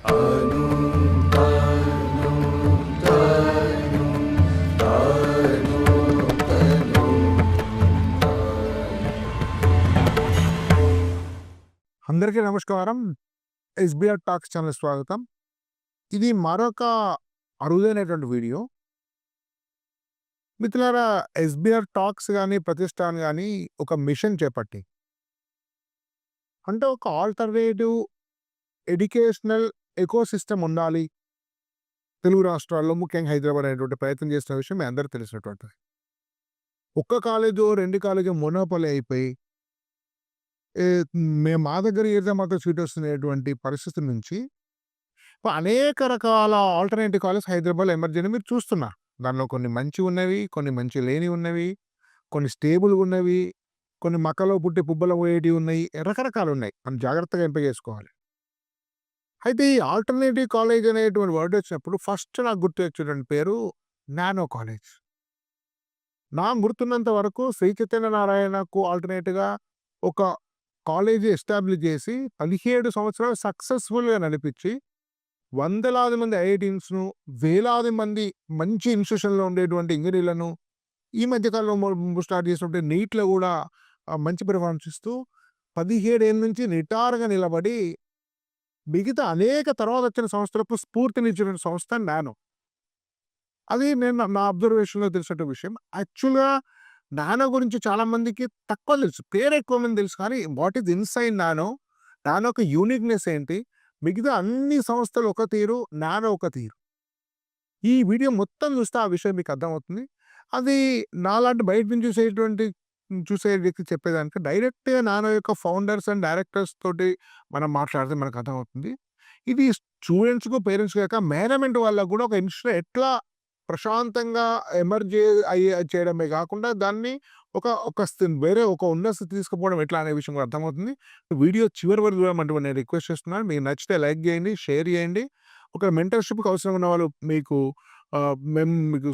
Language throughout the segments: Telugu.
అను తను తను తను తను. అందరికీ నమస్కారం. ఎస్బీఆర్ టాక్స్ ఛానల్ స్వాగతం. ఇది మరొక అరుదైనటువంటి వీడియో. మిత్రులారా, ఎస్బీఆర్ టాక్స్ గానీ, ప్రతిష్టాన్ గానీ ఒక మిషన్ చేపట్టి, అంటే ఒక ఆల్టర్నేటివ్ ఎడ్యుకేషనల్ ఎకోసిస్టమ్ ఉండాలి తెలుగు రాష్ట్రాల్లో, ముఖ్యంగా హైదరాబాద్ అనేటువంటి ప్రయత్నం చేస్తున్న విషయం మీ అందరికీ తెలిసినటువంటిది. ఒక్క కాలేజో, 2 కాలేజో మొనోపొలీ అయిపోయి, ఏ మా దగ్గర ఏదో మాత్రం సీట్ వస్తున్నటువంటి పరిస్థితి నుంచి అనేక రకాల ఆల్టర్నేటివ్ కాలేజ్ హైదరాబాద్‌లో ఎమర్జ్ అయినవి మీరు చూస్తున్నారు. దానిలో కొన్ని మంచివి ఉన్నవి, కొన్ని మంచి లేనివి ఉన్నవి, కొన్ని స్టేబుల్‌గా ఉన్నవి, కొన్ని మక్కలో పుట్టి పుబ్బలో పోయేటివి ఉన్నాయి. రకరకాలు ఉన్నాయి. మనం జాగ్రత్తగా ఎంపిక చేసుకోవాలి. అయితే ఈ ఆల్టర్నేటివ్ కాలేజ్ అనేటువంటి వర్డ్ వచ్చినప్పుడు ఫస్ట్ నాకు గుర్తొచ్చేటువంటి పేరు నానో కాలేజ్. నాకు గుర్తున్నంత వరకు శ్రీ చైతన్య నారాయణకు ఆల్టర్నేట్‌గా ఒక కాలేజీ ఎస్టాబ్లిష్ చేసి 17 సంవత్సరాలు సక్సెస్‌ఫుల్‌గా నడిపించి వందలాది మంది ఐఐటీన్స్‌ను, వేలాది మంది మంచి ఇన్‌స్టిట్యూషన్‌లో ఉండేటువంటి ఇంజినీర్లను, ఈ మధ్య కాలంలో స్టార్ట్ చేసినటువంటి నీట్‌లో కూడా మంచి పెర్ఫార్మెన్స్ ఇస్తూ 17 ఏళ్ల నుంచి నిటారుగా నిలబడి మిగతా అనేక తర్వాత వచ్చిన సంస్థలకు స్ఫూర్తినిచ్చిన సంస్థ నానో. అది నేను నా అబ్జర్వేషన్‌లో తెలిసిన విషయం. యాక్చువల్‌గా నానో గురించి చాలా మందికి తక్కువ తెలుసు. పేరు ఎక్కువ మందికి తెలుసు. కానీ what is inside nano? Nano యొక్క యూనిక్‌నెస్ ఏంటి? మిగతా అన్ని సంస్థలు ఒక తీరు, నానో ఒక తీరు. ఈ వీడియో మొత్తం చూస్తే ఆ విషయం మీకు అర్థమవుతుంది. అది నాలాంటి బయట నుంచి చూసే వ్యక్తి చెప్పేదానికి డైరెక్ట్‌గా నానో యొక్క ఫౌండర్స్ అండ్ డైరెక్టర్స్ తోటి మనం మాట్లాడితే మనకు అర్థమవుతుంది. ఇది స్టూడెంట్స్‌కు, పేరెంట్స్‌కు కాక మేనేజ్‌మెంట్ వాళ్ళకి కూడా ఒక ఇన్‌స్టిట్యూట్ ఎట్లా ప్రశాంతంగా ఎమర్జ్ చేయడమే కాకుండా దాన్ని వేరే ఒక ఉన్నత స్థితికి తీసుకుపోవడం ఎట్లా అనే విషయం కూడా అర్థమవుతుంది. వీడియో చివరి వరకు చూడమంటూ నేను రిక్వెస్ట్ చేస్తున్నాను. మీకు నచ్చితే లైక్ చేయండి, షేర్ చేయండి. ఒక మెంటర్‌షిప్‌కి అవసరం ఉన్న వాళ్ళు మేము మీకు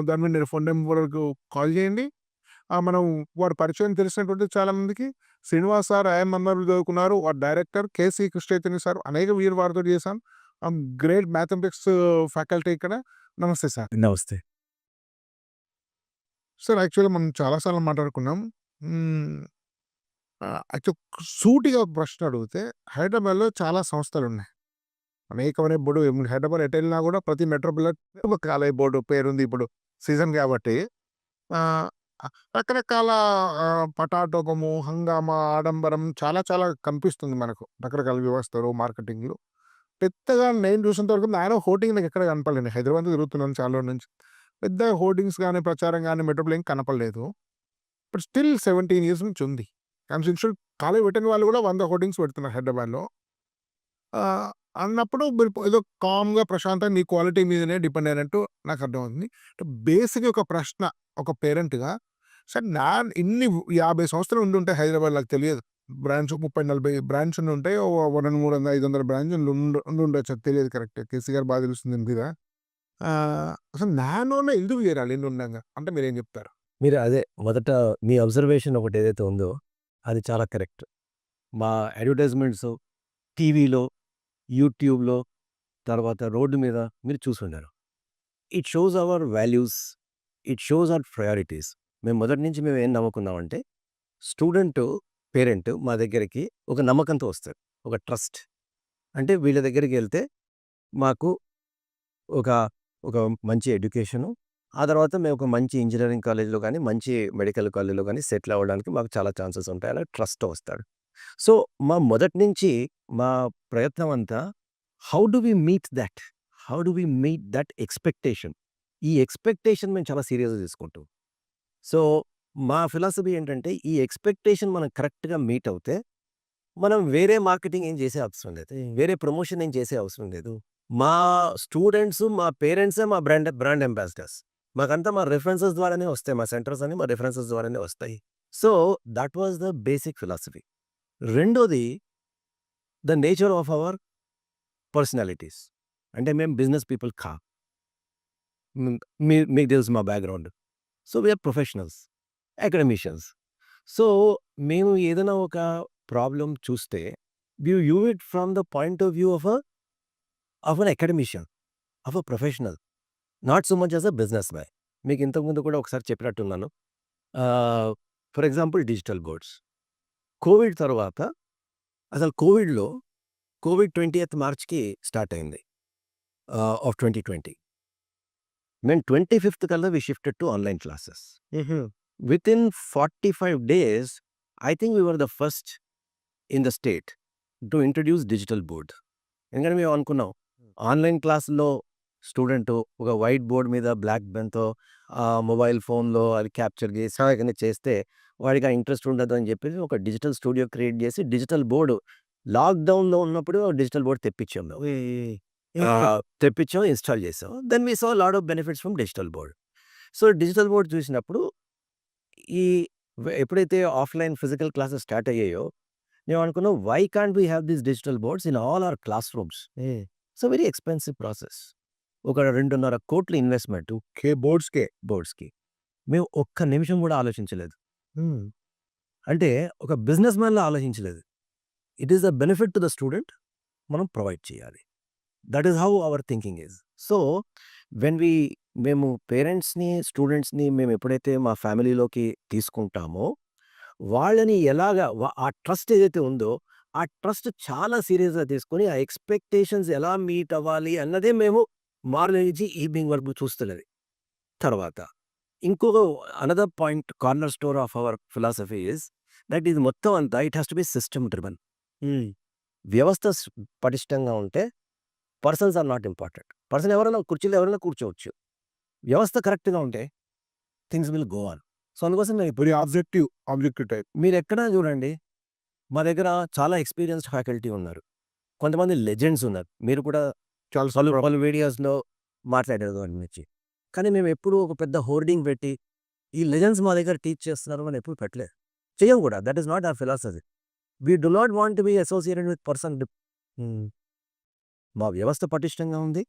దాని మీద నేను ఫోన్ నెంబర్‌కు కాల్ చేయండి. మనం వారి పరిచయం తెలిసినటువంటి చాలా మందికి శ్రీనివాస్ సార్ ఐఎంఎంఆర్ చదువుకున్నారు. వారి డైరెక్టర్ కేసీ కృష్ణ చైతన్య సార్ అనేక వారితో చేశాం. గ్రేట్ మ్యాథమెటిక్స్ ఫ్యాకల్టీ ఇక్కడ. నమస్తే సార్. నమస్తే. సార్, యాక్చువల్‌గా మనం చాలా సార్లు మాట్లాడుకున్నాం. యాక్చువల్ సూటిగా ఒక ప్రశ్న అడిగితే హైదరాబాద్‌లో చాలా సంస్థలున్నాయి. అనేకమైన ఇప్పుడు హైదరాబాద్ ఎటెళ్ళినా కూడా ప్రతి మెట్రోపాలిటన్ ఒక కాలేజ్ బోర్డు పేరుంది. ఇప్పుడు సీజన్ కాబట్టి ఆహ్, రకరకాల పటాటోకము, హంగామా, ఆడంబరం చాలా చాలా కనిపిస్తుంది మనకు. రకరకాల వ్యవస్థలు, మార్కెటింగ్‌లు. పెద్దగా నేను చూసినంత వరకు నానో హోర్డింగ్ నాకెక్కడ కనపడలేదు. హైదరాబాద్‌లో తిరుగుతున్నాను చాలా రోజుల నుంచి. పెద్దగా హోర్డింగ్స్ గాని, ప్రచారం గాని మెట్రోపాలిటన్ కనపడలేదు. బట్ స్టిల్ 17 ఇయర్స్ నుంచి ఉంది. ఇన్స్టిట్యూట్ కాలేజ్ పెట్టని వాళ్ళు కూడా 100 హోర్డింగ్స్ పెడుతున్నారు హైదరాబాద్‌లో. ఆహ్, అన్నప్పుడు మీరు ఏదో కామ్‌గా, ప్రశాంతంగా నీ క్వాలిటీ మీదనే డిపెండ్ అయినట్టు నాకు అర్థమవుతుంది. బేసిక్‌గా ఒక ప్రశ్న ఒక పేరెంట్‌గా, సార్ ఇన్ని 50 సంవత్సరాలు ఉండుంటాయి హైదరాబాద్, నాకు తెలియదు. బ్రాంచ్ 30, 40 బ్రాంచ్‌లు ఉంటాయి. ఓ 200, 300, 500 బ్రాంచ్‌లు ఉండుండొచ్చు. అది తెలియదు కరెక్ట్. కేసీ గారు బాగా తెలుస్తుంది దీని మీద. అసలు నానోలో ఎందుకు చేరాలి ఇన్ని ఉండంగా? అంటే మీరేం చెప్తారు? మీరు అదే మొదట మీ అబ్జర్వేషన్ ఒకటేదైతే ఉందో అది చాలా కరెక్ట్. మా అడ్వర్టైజ్‌మెంట్స్ టీవీలో, యూట్యూబ్‌లో, తర్వాత రోడ్డు మీద మీరు చూసుండారు. It shows our values. It shows our priorities. మేము మొదటి నుంచి ఏం నమ్ముకున్నామంటే స్టూడెంటు, పేరెంట్ మా దగ్గరికి ఒక నమ్మకంతో వస్తారు. ఒక ట్రస్ట్. అంటే వీళ్ళ దగ్గరికెళ్తే మాకు ఒక ఒక మంచి ఎడ్యుకేషను, ఆ తర్వాత మేము ఒక మంచి ఇంజినీరింగ్ కాలేజ్‌లో గానీ, మంచి మెడికల్ కాలేజ్‌లో గానీ సెటిల్ అవ్వడానికి మాకు చాలా ఛాన్సెస్ ఉంటాయి అలా ట్రస్ట్‌తో వస్తాడు. సో, మొదటి నుంచి మా ప్రయత్నం అంతా how do we meet that? How do we meet that expectation? ఈ ఎక్స్‌పెక్టేషన్ మేము చాలా సీరియస్‌గా తీసుకుంటాం. సో, మా ఫిలాసఫీ ఏంటంటే ఈ ఎక్స్‌పెక్టేషన్ మనం కరెక్ట్‌గా మీట్ అవుతే, మనం వేరే మార్కెటింగ్ ఏం చేసే అవసరం లేదు. వేరే ప్రమోషన్ ఏం చేసే అవసరం లేదు. మా స్టూడెంట్స్, మా పేరెంట్సే మా బ్రాండ్ బ్రాండ్ అంబాసిడర్స్. మాకంతా మా రిఫరెన్సెస్ ద్వారానే వస్తాయి. మా సెంటర్స్ అన్ని మా రిఫరెన్సెస్ ద్వారానే వస్తాయి. So, that was the basic philosophy. రెండోది the nature of our personalities. అంటే మేము బిజినెస్ పీపుల్ కాం. హ్మ్. మీకు తెలుసు మా background. So, we are professionals, academicians. So, మేము ఏదైనా ఒక ప్రాబ్లమ్ చూస్తే we view it from the point of view of of an academician, of a professional, not so much as a businessman. మీకు ఇంతకుముందు కూడా ఒకసారి చెప్పినట్టున్నాను. For example digital boards. Covid తర్వాత అసలు కోవిడ్ 20th మార్చ్‌కి స్టార్ట్ అయింది ఆఫ్ 2020. మేము 25th కల్లా we shifted to online classes. Within 45 days I think we were the first in the state to introduce digital board. ఎందుకంటే మేము అనుకున్నాం ఆన్‌లైన్ క్లాస్‌లో స్టూడెంట్ ఒక వైట్ బోర్డ్ మీద బ్లాక్ పెన్‌తో మొబైల్ ఫోన్‌లో అది క్యాప్చర్ చేసి ఏదైనా చేస్తే వాడికి ఆ ఇంట్రెస్ట్ ఉండదు అని చెప్పేసి ఒక డిజిటల్ స్టూడియో క్రియేట్ చేసి డిజిటల్ బోర్డ్ లాక్‌డౌన్‌లో ఉన్నప్పుడు డిజిటల్ బోర్డ్ తెప్పించాం మేము. తెప్పించాం, ఇన్‌స్టాల్ చేసాం. Then we saw lot of benefits from digital board. So, digital board చూసినప్పుడు ఈ ఎప్పుడైతే ఆఫ్‌లైన్ ఫిజికల్ క్లాసెస్ స్టార్ట్ అయ్యాయో మేము అనుకున్నాం why can't we have these digital boards in all our class rooms. So, very expensive process. ఒక 2.5 కోట్ల ఇన్వెస్ట్‌మెంట్ బోర్డ్స్‌కి. మేము ఒక్క నిమిషం కూడా ఆలోచించలేదు. అంటే ఒక బిజినెస్ మ్యాన్‌లా ఆలోచించలేదు. It is a benefit to the student, మనం ప్రొవైడ్ చేయాలి. That is how our thinking is. So, మేము పేరెంట్స్‌ని, స్టూడెంట్స్‌ని మేము ఎప్పుడైతే మా ఫ్యామిలీలోకి తీసుకుంటామో వాళ్ళని ఎలాగా ఆ ట్రస్ట్ ఏదైతే ఉందో ఆ ట్రస్ట్ చాలా సీరియస్‌గా తీసుకొని ఆ ఎక్స్‌పెక్టేషన్స్ ఎలా మీట్ అవ్వాలి అన్నదే మేము మార్నింగ్ నుంచి ఈవినింగ్ వరకు చూస్తున్నది. తర్వాత ఇంకొక another point corner stone of our philosophy is that ఇది మొత్తం అంతా it has to be system driven. వ్యవస్థ పటిష్టంగా ఉంటే persons are not important. Person కుర్చీలో ఎవరైనా కూర్చోవచ్చు. వ్యవస్థ కరెక్ట్‌గా ఉంటే things will go on. So, అందుకోసం మేము వెరీ ఆబ్జెక్టివ్ టైప్. మీరెక్కడా చూడండి మా దగ్గర చాలా ఎక్స్‌పీరియన్స్డ్ ఫ్యాకల్టీ ఉన్నారు. కొంతమంది లెజెండ్స్ ఉన్నారు. మీరు కూడా చాలా పలు వీడియోస్‌లో మాట్లాడారు దాని గురించి. కానీ మేము ఎప్పుడూ ఒక పెద్ద హోర్డింగ్ పెట్టి ఈ లెజెండ్స్ మా దగ్గర టీచ్ చేస్తున్నారు అని ఎప్పుడు పెట్టలేదు. చెయ్యం కూడా. That is not our philosophy. We do not want to be associated with person. మా వ్యవస్థ పటిష్టంగా ఉంది.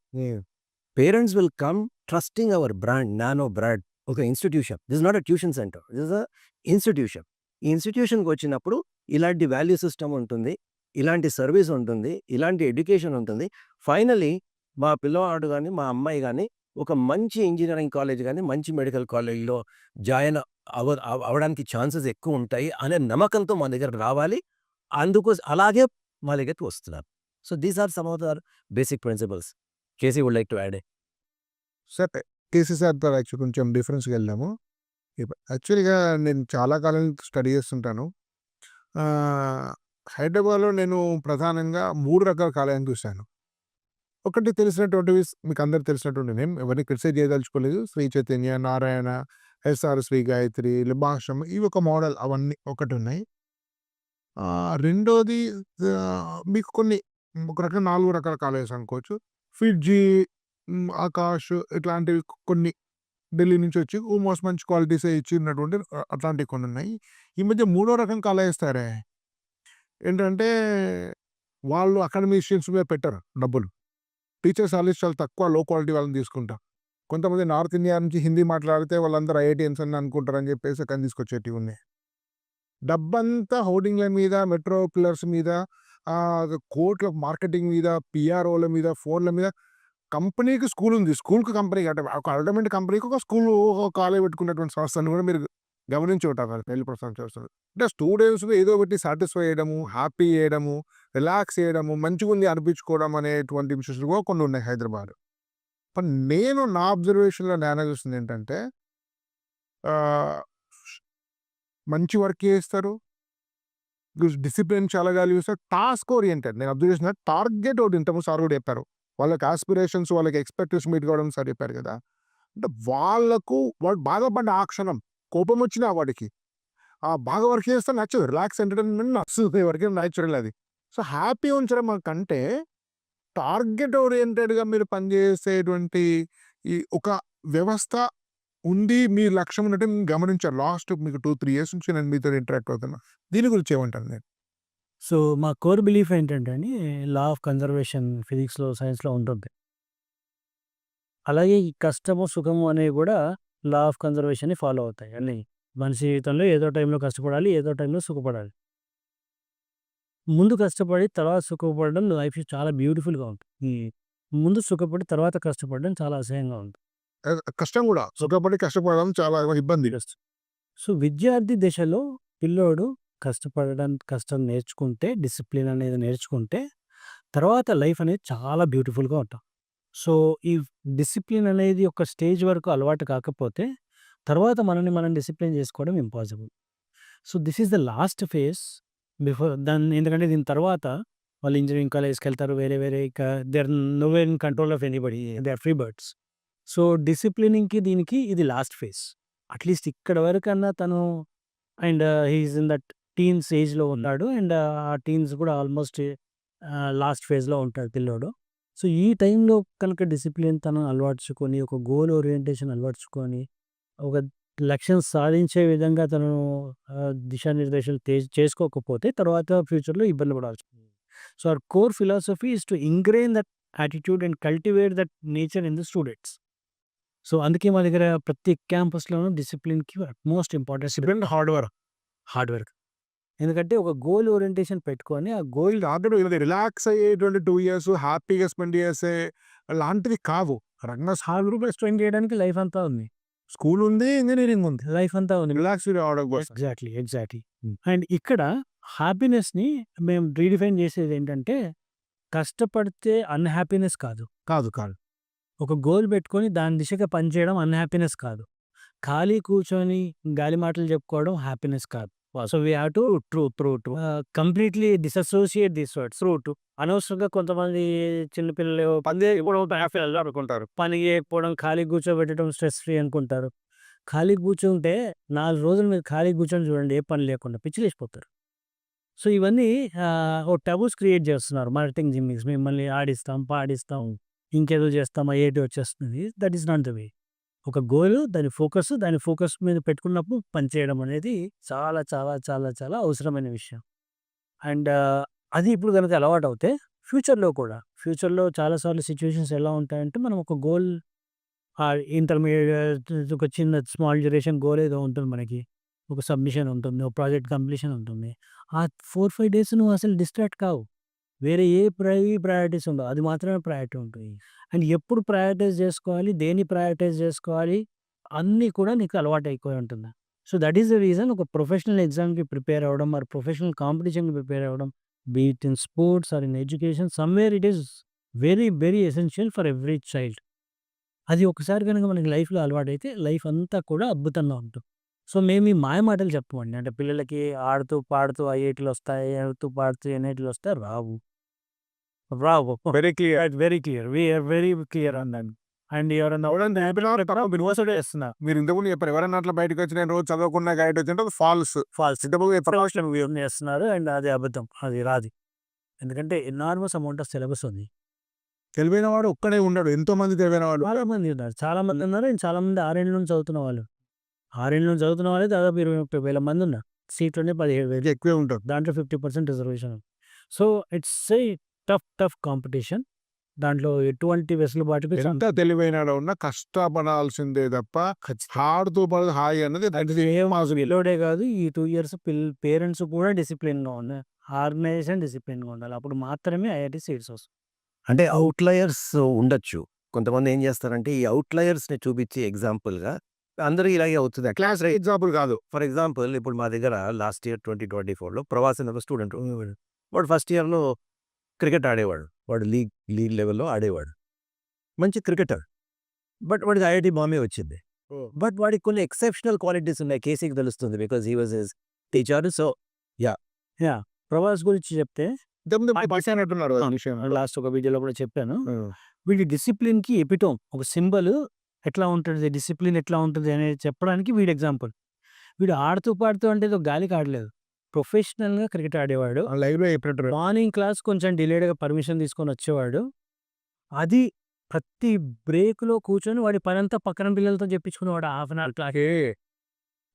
Parents will come trusting our brand, Nano brand. ఒక institution. This is not a tuition centre. This is a institution. ఈ ఇన్‌స్టిట్యూషన్‌కి వచ్చినప్పుడు ఇలాంటి వాల్యూ సిస్టమ్ ఉంటుంది. ఇలాంటి సర్వీస్ ఉంటుంది. ఇలాంటి ఎడ్యుకేషన్ ఉంటుంది. ఫైనల్లీ మా పిల్లవాడు గాని, మా అమ్మాయి గాని ఒక మంచి ఇంజినీరింగ్ కాలేజ్ గాని, మంచి మెడికల్ కాలేజ్‌లో జాయిన్ అవ్వడానికి ఛాన్సెస్ ఎక్కువ ఉంటాయి అనే నమ్మకంతో మా దగ్గరకు రావాలి. అలాగే మా దగ్గరికి వస్తున్నారు. So, these are some of the basic principles. KC would like to add. సరే, కేసీ సార్‌తో యాక్చువల్లీ కొంచెం డిఫరెన్స్‌గా వెళ్దాము. యాక్చువల్‌గా నేను చాలా కాలం నుంచి స్టడీ చేస్తుంటాను. హైదరాబాద్‌లో నేను ప్రధానంగా 3 రకాల కాలేజీలను చూశాను. ఒకటి తెలిసినటువంటివి మీకు అందరికి తెలిసినటువంటి నేమ్, ఎవరిని క్రిటిసైజ్ చేయదలుచుకోలేదు. శ్రీ చైతన్య, నారాయణ, ఎస్ఆర్ శ్రీ గాయత్రి, లింబాశ్రమం ఇవి ఒక మోడల్ అవన్నీ ఒకటి ఉన్నాయి. రెండోది మీకు కొన్ని ఒక రకం 4 రకాల కాలేజెస్ అనుకోవచ్చు. ఫిడ్జీ, ఆకాష్ ఇట్లాంటివి కొన్ని ఢిల్లీ నుంచి వచ్చి ఆల్మోస్ట్ మంచి క్వాలిటీస్ ఇచ్చినటువంటి అట్లాంటివి కొన్ని ఉన్నాయి. ఈ మధ్య మూడో రకం కాలేజెస్ తయారయ్యాయి. ఏంటంటే వాళ్ళు అకాడమిషియన్స్ మీద పెట్టరు డబ్బులు. టీచర్ సాలరీస్ చాలా తక్కువ, లో క్వాలిటీ వాళ్ళని తీసుకుంటారు. కొంతమంది నార్త్ ఇండియా నుంచి హిందీ మాట్లాడితే వాళ్ళందరూ ఐఐటీఎన్స్ అని అనుకుంటారని చెప్పేసి అక్కడ తీసుకొచ్చేటివి ఉన్నాయి. డబ్బంతా హోర్డింగ్ల మీద, మెట్రో పిల్లర్స్ మీద, కోట్ల మార్కెటింగ్ మీద, పిఆర్ఓల మీద, ఫోన్ల మీద. కంపెనీకి స్కూల్ ఉంది. స్కూల్‌కి కంపెనీకి అంటే ఒక అల్టిమేట్ కంపెనీకి ఒక స్కూల్, ఒక కాలేజ్ పెట్టుకున్నటువంటి సంస్థను కూడా మీరు గమనించి ఉంటారు. పెళ్లి ప్రస్థానం చేస్తారు. అంటే స్టూడెంట్స్ ఏదో ఒకటి సాటిస్ఫై చేయడము, హ్యాపీ చేయడము, రిలాక్స్ చేయడము, మంచిగుంది అనిపించుకోవడం అనేటువంటి విషయాలు కూడా కొన్ని ఉన్నాయి హైదరాబాద్. కానీ నేను నా అబ్జర్వేషన్‌లో నేను చూసింది ఏంటంటే మంచి వర్క్ చేస్తారు. డిసిప్లిన్ చాలా వాల్యూ ఇస్తారు. Task oriented. నేను అబ్జర్వ్ చేసిన టార్గెట్ ఒకటి ఇంతకుముందు సార్ కూడా చెప్పారు. వాళ్ళకి ఆస్పిరేషన్స్, వాళ్ళకి ఎక్స్‌పెక్టేషన్స్ మీట్ కావడం సార్ చెప్పారు కదా! అంటే వాడు బాధపడ్డ ఆ క్షణం కోపం వచ్చినా వాడికి బాగా వర్క్ చేస్తే నచ్చదు. రిలాక్స్ ఎంటర్‌టైన్‌మెంట్ నచ్చుతుంది ఎవరికైనా న్యాచురల్ అది. సో, హ్యాపీ ఉంచడం కంటే టార్గెట్ ఓరియంటెడ్‌గా మీరు పనిచేసేటువంటి ఈ ఒక వ్యవస్థ ఉంది. మీ లక్ష్యం ఉన్నట్టు నేను గమనించాను. లాస్ట్ మీకు 2-3 ఇయర్స్ నుంచి నేను మీతో ఇంటరాక్ట్ అవుతున్నా. దీని గురించి ఏమంటారు నేను? సో, మా కోర్ బిలీఫ్ ఏంటంటే అండి, లా ఆఫ్ కన్జర్వేషన్ ఫిజిక్స్‌లో, సైన్స్‌లో ఉంటుంది. అలాగే ఈ కష్టము, సుఖము అనేవి కూడా లా ఆఫ్ కన్జర్వేషన్‌ని ఫాలో అవుతాయి అన్నీ. మనిషి జీవితంలో ఏదో టైంలో కష్టపడాలి, ఏదో టైంలో సుఖపడాలి. ముందు కష్టపడి తర్వాత సుఖపడడం లైఫ్ చాలా బ్యూటిఫుల్‌గా ఉంటుంది. ఈ ముందు సుఖపడి తర్వాత కష్టపడడం చాలా అసహ్యంగా ఉంటుంది. కష్టం కూడా సుఖపడి కష్టపడడం చాలా ఇబ్బంది. సో, విద్యార్థి దశలో పిల్లోడు కష్టం నేర్చుకుంటే, డిసిప్లిన్ అనేది నేర్చుకుంటే, తర్వాత లైఫ్ అనేది చాలా బ్యూటిఫుల్‌గా ఉంటాం. సో, ఈ డిసిప్లిన్ అనేది ఒక స్టేజ్ వరకు అలవాటు కాకపోతే, తర్వాత మనల్ని మనం డిసిప్లిన్ చేసుకోవడం impossible. So, this is the last phase ఎందుకంటే దీని తర్వాత వాళ్ళు ఇంజినీరింగ్ కాలేజ్‌కెళ్తారు. వేరే వేరే ఇక they are nowhere in control of anybody. They are free birds. So, డిసిప్లినింగ్‌కి దీనికి ఇది లాస్ట్ ఫేజ్. అట్‌లీస్ట్ ఇక్కడి వరకన్నా తను and he is in that teens ఏజ్‌లో ఉన్నాడు. అండ్ ఆ టీన్స్ కూడా ఆల్మోస్ట్ లాస్ట్ ఫేజ్‌లో ఉంటాడు పిల్లోడు. సో, ఈ టైంలో కనుక డిసిప్లిన్ తను అలవర్చుకొని, ఒక గోల్ ఓరియంటేషన్ అలవర్చుకొని, ఒక లక్ష్యం సాధించే విధంగా తను దిశానిర్దేశాలు చేసుకోకపోతే తర్వాత ఫ్యూచర్‌లో ఇబ్బంది పడాల్సొస్తుంది. So, our core philosophy is to ingrain that attitude and cultivate that nature in the students. So, అందుకే మా దగ్గర ప్రతి క్యాంపస్‌లోనూ డిసిప్లిన్‌కి అట్‌మోస్ట్ ఇంపార్టెన్స్ హార్డ్ వర్క్. ఎందుకంటే ఒక గోల్ ఓరియంటేషన్ పెట్టుకొని ఆ గోల్ ఆల్రెడీ ఇది రిలాక్స్ అయ్యేటువంటి 2 ఇయర్స్ హ్యాపీగా స్పెండ్ చేసే లాంటివి కావు. హార్డ్ స్పెండ్ చేయడానికి లైఫ్ అంతా ఉంది. స్కూల్ ఉంది, ఇంజినీరింగ్ ఉంది. లైఫ్ అంతా ఉంది. రిలాక్స్ రావడం కోసం. ఎగ్జాక్ట్‌లీ. అండ్ ఇక్కడ హ్యాపీనెస్‌ని మేము రీడిఫైన్ చేసేది ఏంటంటే, కష్టపడితే అన్‌హ్యాపీనెస్ కాదు. కాదు. ఒక గోల్ పెట్టుకొని దాని దిశగా పనిచేయడం అన్‌హ్యాపీనెస్ కాదు. ఖాళీ కూర్చొని గాలి మాటలు చెప్పుకోవడం హ్యాపీనెస్ కాదు. So, we have to completely dissociate this words. అనవసరంగా కొంతమంది చిన్న పిల్లలు అనుకుంటారు. పని చేయకపోవడం, ఖాళీగా కూర్చోబెట్టడం స్ట్రెస్ ఫ్రీ అనుకుంటారు. ఖాళీగా కూర్చుంటే 4 రోజులు మీరు ఖాళీగా కూర్చొని చూడండి ఏ పని లేకుండా పిచ్చిలేసిపోతారు. సో, ఇవన్నీ ఓ టబూస్ క్రియేట్ చేస్తున్నారు మార్కెటింగ్ జిమ్మిక్స్. మిమ్మల్ని ఆడిస్తాం, పాడిస్తాం, ఇంకేదో చేస్తాం, ఐఐటీ వచ్చేస్తుంది. That is not the way. ఒక గోల్, దాని ఫోకస్ మీద పెట్టుకున్నప్పుడు పనిచేయడం అనేది చాలా చాలా చాలా చాలా అవసరమైన విషయం. అండ్ అది ఇప్పుడు గనుక అలవాటవుతే ఫ్యూచర్‌లో చాలా సార్లు సిట్యుయేషన్స్ ఎలా ఉంటాయంటే, మనం ఒక గోల్ ఇంటర్మీడియేట్ ఒక చిన్న స్మాల్ డ్యూరేషన్ గోల్ ఏదో ఉంటుంది మనకి. ఒక సబ్మిషన్ ఉంటుంది. ఒక ప్రాజెక్ట్ కంప్లీషన్ ఉంటుంది. ఆ 4, 5 డేస్ నువ్వు అసలు డిస్ట్రాక్ట్ కావు. వేరే ఏ ప్రయారిటీస్ ఉండవు. అది మాత్రమే ప్రయారిటీ ఉంటుంది. అండ్ ఎప్పుడు ప్రయారిటైజ్ చేసుకోవాలి, దేన్ని ప్రయారిటైజ్ చేసుకోవాలి అన్నీ కూడా నీకు అలవాటు అయిపోయి ఉంటుంది. So, that is the reason ఒక ప్రొఫెషనల్ ఎగ్జామ్‌కి ప్రిపేర్ అవ్వడం, ఆర్ ప్రొఫెషనల్ కాంపిటీషన్‌కి ప్రిపేర్ అవ్వడం, be it in sports or in education, somewhere it is very very essential for every child. అది ఒకసారి గనుక మనకి లైఫ్‌లో అలవాటైతే లైఫ్ అంతా కూడా అద్భుతంగా ఉంటుంది. సో, మేము ఈ మాయ మాటలు చెప్పమండి. అంటే పిల్లలకి ఆడుతూ, పాడుతూ ఐఐటీలు వస్తాయి, ఆడుతూ, పాడుతూ ఎన్ఐటీలు వస్తాయి. రావు. Very clear. Very clear. We are very clear on that. And ఎవరన్నా మోసడే చేస్తున్నారు. మీరు ఇంతకుముందు చెప్పారు. ఎవరైనా అట్లా బయటకు వచ్చి నేను రోజు చదవకుండా గైడ్ వచ్చింటే అది ఫాల్స్. ప్రమోషన్ చేస్తున్నారు. అండ్ అది అబద్ధం. అది రాదు. ఎందుకంటే ఎనార్మస్ అమౌంట్ ఆఫ్ సిలబస్ ఉంది. తెలివైన వాడు ఒక్కడే ఉండడు. ఎంతో మంది తెలివైన వాడు. చాలా మంది ఉన్నారు. చాలా మంది ఉన్నారు. అండ్ చాలా మంది 6 ఏళ్ల నుంచి చదువుతున్న వాళ్ళు. 6 ఏళ్ల నుంచి చదువుతున్న వాళ్ళే దాదాపు 20,000 మంది ఉన్నారు. సీట్లోనే 17,000. ఎక్కువే ఉంటారు. దాంట్లో 50% reservation. So, it's a tough competition. దాంట్లో ఎటువంటి వెసులుబాటుకి ఎంత తెలివైన ఉన్నా కష్టపడాల్సిందే తప్ప ఆడుతూ పడదు హాయి అన్నది పిల్లోడే కాదు. ఈ 2 ఇయర్స్ పేరెంట్స్ కూడా డిసిప్లిన్‌గా ఉండాలి. ఆర్గనైజేషన్ డిసిప్లిన్‌గా ఉండాలి. అప్పుడు మాత్రమే ఐఐటీ సీట్స్ వస్తాయి. అంటే అవుట్‌లయర్స్ ఉండొచ్చు. కొంతమంది ఏం చేస్తారంటే ఈ అవుట్‌లయర్స్‌ని చూపించి ఎగ్జాంపుల్‌గా అందరూ ఇలాగే అవుతుంది. క్లాస్ ఎగ్జాంపుల్ కాదు. ఫర్ ఎగ్జాంపుల్ ఇప్పుడు మా దగ్గర లాస్ట్ ఇయర్ 2024లో ప్రవాస్ అనే ఒక స్టూడెంట్ ఉండేవాడు. వాడు ఫస్ట్ ఇయర్‌లో క్రికెట్ ఆడేవాడు. వాడు లీగ్ లెవెల్‌లో ఆడేవాడు. మంచి క్రికెటర్. బట్ వాడికి ఐఐటీ బాంబే వచ్చింది. బట్ వాడికి కొన్ని ఎక్సెప్షనల్ క్వాలిటీస్ ఉన్నాయి. కేసీకి తెలుస్తుంది. Because he was his teacher. So Pravas గురించి చెప్తే అంటున్నారు లాస్ట్ ఒక వీడియోలో కూడా చెప్పాను. వీడి డిసిప్లిన్‌కి ఎపిటోమ్ ఒక సింబల్ ఎట్లా ఉంటుంది, డిసిప్లిన్ ఎట్లా ఉంటుంది అనేది చెప్పడానికి వీడి ఎగ్జాంపుల్. వీడు ఆడుతూ పాడుతూ అంటే ఏదో గాలికి ఆడలేదు. ప్రొఫెషనల్‌గా క్రికెట్ ఆడేవాడు. లైవ్‌లో చెప్పినట్టు మార్నింగ్ క్లాస్ కొంచెం డిలేడ్‌గా పర్మిషన్ తీసుకొని వచ్చేవాడు. అది ప్రతి బ్రేక్‌లో కూర్చొని వాడి పనంతా పక్కన పిల్లలతో చెప్పించుకునేవాడు. Half an hour class.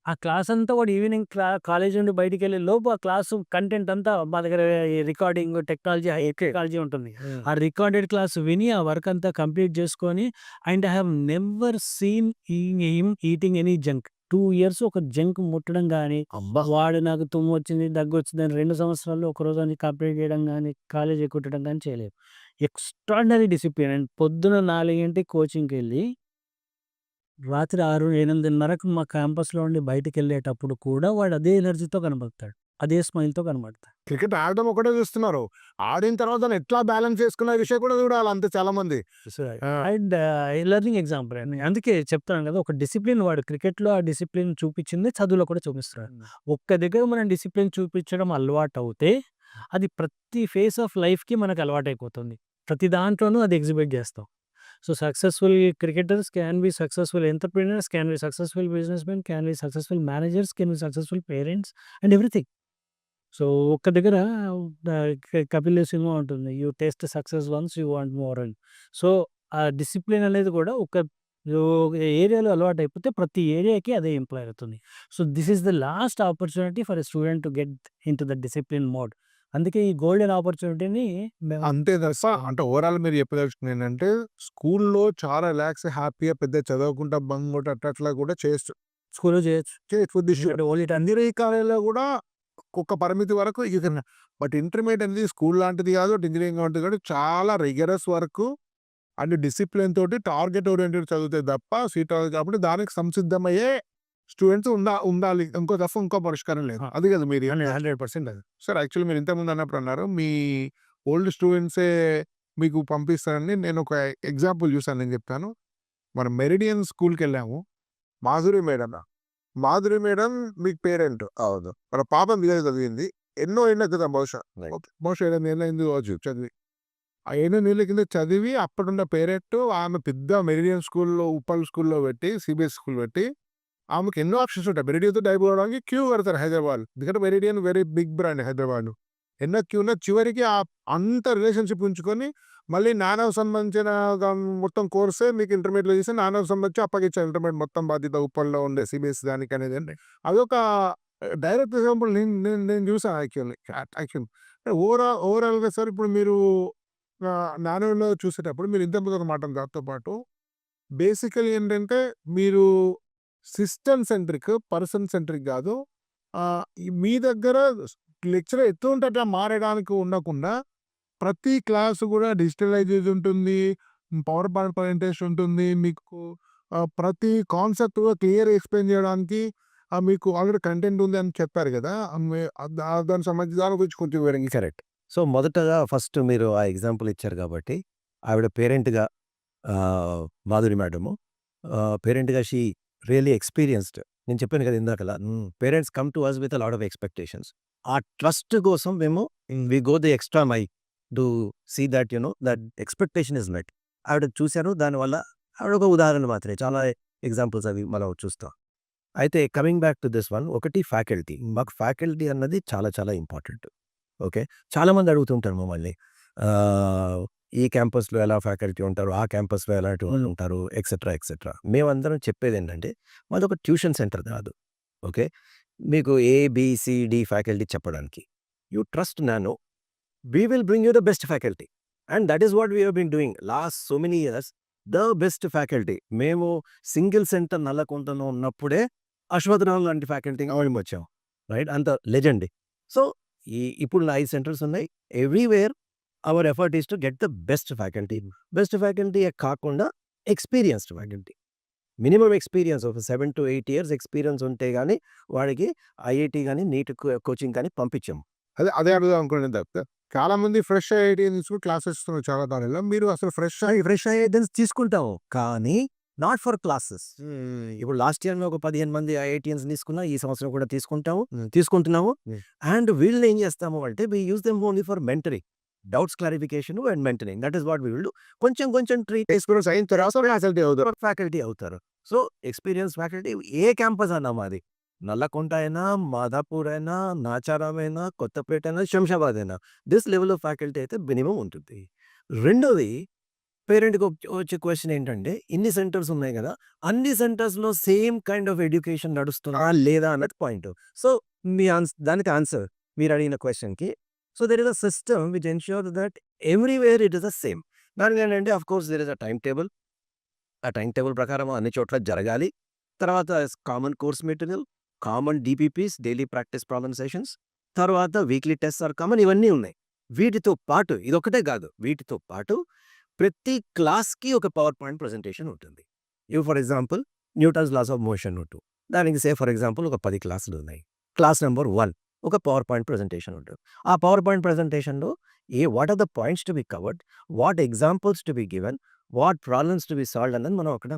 ఆ క్లాస్ అంతా వాడు ఈవినింగ్ కాలేజ్ నుండి బయటికెళ్ళే లోపు ఆ క్లాసు కంటెంట్ అంతా మా దగ్గర రికార్డింగ్ టెక్నాలజీ ఉంటుంది. ఆ రికార్డెడ్ క్లాస్ విని ఆ వర్క్ అంతా కంప్లీట్ చేసుకొని and I have never seen him eating any junk. 2 years ఒక జంక్ ముట్టడం కానీ, వాడు నాకు తుమ్ము వచ్చింది, దగ్గు వచ్చింది అని 2 సంవత్సరాల్లో ఒక రోజు అని కంప్లీట్ చేయడం కానీ, కాలేజ్ ఎక్కుట్టడం కానీ చేయలేదు. ఎక్స్ట్రాడినరీ డిసిప్లిన్ అండ్ పొద్దున 4 కోచింగ్‌కెళ్ళి రాత్రి 6, 8:30కి మా క్యాంపస్‌లో నుండి బయటికెళ్ళేటప్పుడు కూడా వాడు అదే ఎనర్జీతో కనపడతాడు. అదే స్మైల్‌తో కనపడతాడు. క్రికెట్ ఆడడం ఒకటే చూస్తున్నారు. ఆడిన తర్వాత దాన్ని ఎట్లా బ్యాలెన్స్ చేసుకునే విషయం కూడా చూడాలి అంతే చాలామంది. అండ్ లెర్నింగ్ ఎగ్జాంపుల్ అండి. అందుకే చెప్తాను కదా! ఒక డిసిప్లిన్ వాడు క్రికెట్‌లో ఆ డిసిప్లిన్ చూపించిందే చదువులో కూడా చూపిస్తున్నాడు. ఒక్క దగ్గర మనం డిసిప్లిన్ చూపించడం అలవాటవుతే అది ప్రతి ఫేస్ ఆఫ్ లైఫ్‌కి మనకు అలవాటైపోతుంది. ప్రతి దాంట్లోనూ అది ఎగ్జిబిట్ చేస్తాం. So, successful cricketers can be successful entrepreneurs, can be successful businessmen, can be successful managers, can be successful parents and everything. So, ఒక్క దగ్గర కపిల్ దేవ్ సినిమా ఉంటుంది. You taste success once you want more అని. సో, ఆ డిసిప్లిన్ అనేది కూడా ఒక ఏరియాలో అలవాటైపోతే ప్రతి ఏరియాకి అదే ఎంప్లాయ్ అవుతుంది. So, this is the last opportunity for a student to get into the discipline mode. అందుకే ఈ గోల్డెన్ ఆపర్చునిటీని మేము అంతే తప్ప అంటే ఓవరాల్ మీరు చెప్పదలుచుకుంది ఏంటంటే స్కూల్‌లో చాలా రిలాక్స్ హ్యాపీగా పెద్ద చదవకుండా బంక్ కొట్టి అట్లా కూడా స్కూల్‌లో చేయొచ్చు. చేయొచ్చు. ఓన్లీ ఇంజినీరింగ్ కాలేజ్‌లో కూడా ఒక పరిమితి వరకు బట్ ఇంటర్మీడియట్ అనేది స్కూల్ లాంటిది కాదు. ఇంజినీరింగ్ లాంటిది కాదు. చాలా రిగరస్ వర్క్ అండ్ డిసిప్లిన్ తోటి టార్గెట్ ఓరియంటెడ్ చదివితే తప్ప సీట్ రాదు కాబట్టి దానికి సంసిద్ధమయ్యే స్టూడెంట్స్ ఉండాలి. ఇంకో పరిష్కారం లేదు. అది కదా మీరు 100% అది. సార్ యాక్చువల్లీ మీరు ఇంతకుముందు అన్నప్పుడు అన్నారు మీ ఓల్డ్ స్టూడెంట్సే మీకు పంపిస్తారని. నేను ఒక ఎగ్జాంపుల్ చూసాను. నేను చెప్తాను. మనం మెరిడియన్ స్కూల్కి వెళ్ళాము. మాధురి మేడం మీకు పేరెంట్. అవును. మన పాప మీద చదివింది. ఎన్నో ఏళ్ళ క్రితం బహుశా Right. 8 ఏళ్ళు అయింది కావచ్చు చదివి. ఆ 8 ఏళ్ళ కింద చదివి అప్పుడున్న పేరెంట్ ఆమె పెద్ద మెరిడియన్ స్కూల్లో ఉప్పల్ స్కూల్లో పెట్టి సిబిఎస్ స్కూల్ పెట్టి ఆమెకు ఎన్నో ఆప్షన్స్ ఉంటాయి. మెరిడియన్తో డైవ్ అవడానికి క్యూ కడతారు హైదరాబాద్. ఎందుకంటే Meridian very big brand Hyderabad. ఎన్నో క్యూ ఉన్న చివరికి అంత రిలేషన్షిప్ ఉంచుకొని మళ్ళీ నానోకి సంబంధించిన మొత్తం కోర్సే మీకు ఇంటర్మీడియట్లో చేసి నానోకి సంబంధించి అప్పగించారు. ఇంటర్మీడియట్ మొత్తం బాధ్యత ఉప్పల్లో ఉండే సిబిఎస్ దానికి అనేది అండి. అదొక డైరెక్ట్ ఎగ్జాంపుల్ నేను చూసాను యాక్చువల్లీ. ఓవరాల్గా సార్ ఇప్పుడు మీరు నానోలో చూసేటప్పుడు మీరు ఇంతకుముందు ఒక మాట దాంతో పాటు బేసికలీ ఏంటంటే మీరు సిస్టమ్ సెంట్రిక్, పర్సన్ సెంట్రిక్ కాదు. మీ దగ్గర లెక్చరర్ ఎట్లా అట్లా మారడానికి ఉండకుండా ప్రతి క్లాసు కూడా డిజిటలైజ్ ఉంటుంది. పవర్ పాయింట్ ప్రజెంటేషన్ ఉంటుంది. మీకు ప్రతి కాన్సెప్ట్ కూడా క్లియర్ ఎక్స్ప్లెయిన్ చేయడానికి మీకు ఆల్రెడీ కంటెంట్ ఉంది అని చెప్పారు కదా. దానికి సంబంధించి దాని గురించి కొంచెం వివరంగా. కరెక్ట్. సో, మొదటగా ఫస్ట్ మీరు ఆ ఎగ్జాంపుల్ ఇచ్చారు కాబట్టి ఆవిడ పేరెంట్‌గా మాధురి మేడము పేరెంట్‌గా షీ రియల్లీ ఎక్స్‌పీరియన్స్డ్. నేను చెప్పాను కదా ఇందాకలా. Parents come to us with a lot of expectations. ఆ ట్రస్ట్ కోసం మేము we go the extra mile to see that that expectation is met. ఆవిడ చూసారు. దానివల్ల ఆవిడ ఒక ఉదాహరణ మాత్రమే. చాలా ఎగ్జాంపుల్స్ అవి మనం చూస్తాం. అయితే coming back to this one, ఒకటి ఫ్యాకల్టీ. మాకు ఫ్యాకల్టీ అన్నది చాలా చాలా ఇంపార్టెంట్. ఓకే. చాలామంది అడుగుతుంటారు మమ్మల్ని ఈ క్యాంపస్‌లో ఎలా ఫ్యాకల్టీ ఉంటారు, ఆ క్యాంపస్‌లో ఎలాంటి వాళ్ళు ఉంటారు, ఎక్సెట్రా. మేమందరం చెప్పేది ఏంటంటే మాదొక ట్యూషన్ సెంటర్ కాదు. ఓకే. మీకు ఏబిసిడి ఫ్యాకల్టీ చెప్పడానికి. You trust Nano. We will bring you the best faculty and that is what we have been doing last so many years. The best faculty. మేము సింగిల్ సెంటర్ నల్లకుంటలో ఉన్నప్పుడే అశ్వథరావు లాంటి ఫ్యాకల్టీ వచ్చాం. రైట్. అంత లెజెండ్. సో, ఇప్పుడు 5 సెంటర్స్ ఉన్నాయి. Everywhere hour effort is to get the best faculty. Best faculty కాకుండా ఎక్స్పీరియన్స్డ్ ఫ్యాకల్టీ. మినిమం ఎక్స్పీరియన్స్ ఒక 7 to 8 years ఎక్స్పీరియన్స్ ఉంటే గానీ వాడికి ఐఐటీ కానీ నీట్ కోచింగ్ కానీ పంపించాము. అదే అడుగుదాం అనుకున్నాను తప్పితే చాలా మంది ఫ్రెష్ ఐఐటీ తీసుకుని క్లాసెస్ ఇస్తున్నారు చాలా దానిలో. మీరు అసలు ఫ్రెష్ ఐఐటీస్ తీసుకుంటాము కానీ నాట్ ఫర్ క్లాసెస్. ఇప్పుడు లాస్ట్ ఇయర్ ఒక 15 మంది ఐఐటియన్స్ తీసుకున్నా. ఈ సంవత్సరం కూడా తీసుకుంటున్నాము. అండ్ వీళ్ళు ఏం చేస్తాము అంటే we use them only for mentoring, doubts clarification and mentoring. That is what we will do. కొంచెం ట్రీట్ ఎక్స్పీరియన్స్ అయిన తర్వాత ఫ్యాకల్టీ అవుతారు. సో, ఎక్స్పీరియన్స్ ఫ్యాకల్టీ ఏ క్యాంపస్ అన్నా మాది. నల్లకుంట అయినా, మాదాపూర్ అయినా, నాచారం అయినా, కొత్తపేట అయినా, శంషాబాద్ అయినా దిస్ లెవెల్ ఆఫ్ ఫ్యాకల్టీ అయితే మినిమం ఉంటుంది. రెండోది పేరెంట్‌కి వచ్చే క్వెషన్ ఏంటంటే ఇన్ని సెంటర్స్ ఉన్నాయి కదా, అన్ని సెంటర్స్‌లో సేమ్ కైండ్ ఆఫ్ ఎడ్యుకేషన్ నడుస్తుందా లేదా అన్నది పాయింట్. సో, దానికి ఆన్సర్ మీరు అడిగిన క్వెషన్‌కి. So, there is a system which ensure that everywhere it is the same. దానికి ఏంటంటే of course there is a time table. ఆ టైమ్ టేబుల్ ప్రకారం అన్ని చోట్ల జరగాలి. తర్వాత common course material, common DPPs, daily practice problem sessions, తర్వాత వీక్లీ టెస్ట్ ఆర్ కామన్, ఇవన్నీ ఉన్నాయి. వీటితో పాటు ఇదొక్కటే కాదు. వీటితో పాటు ప్రతి క్లాస్‌కి ఒక పవర్ పాయింట్ ప్రెజెంటేషన్ ఉంటుంది. For example Newton's laws of motion ఉంటుంది. దానికి ఫర్ ఎగ్జాంపుల్ ఒక 10 క్లాసులు ఉన్నాయి. క్లాస్ నంబర్ 1 ఒక పవర్ పాయింట్ ప్రెజెంటేషన్ ఉంటుంది. ఆ పవర్ పాయింట్ ప్రెజెంటేషన్‌లో what are the points to be covered, what examples to be given, what problems to be solved అన్నది మనం అక్కడ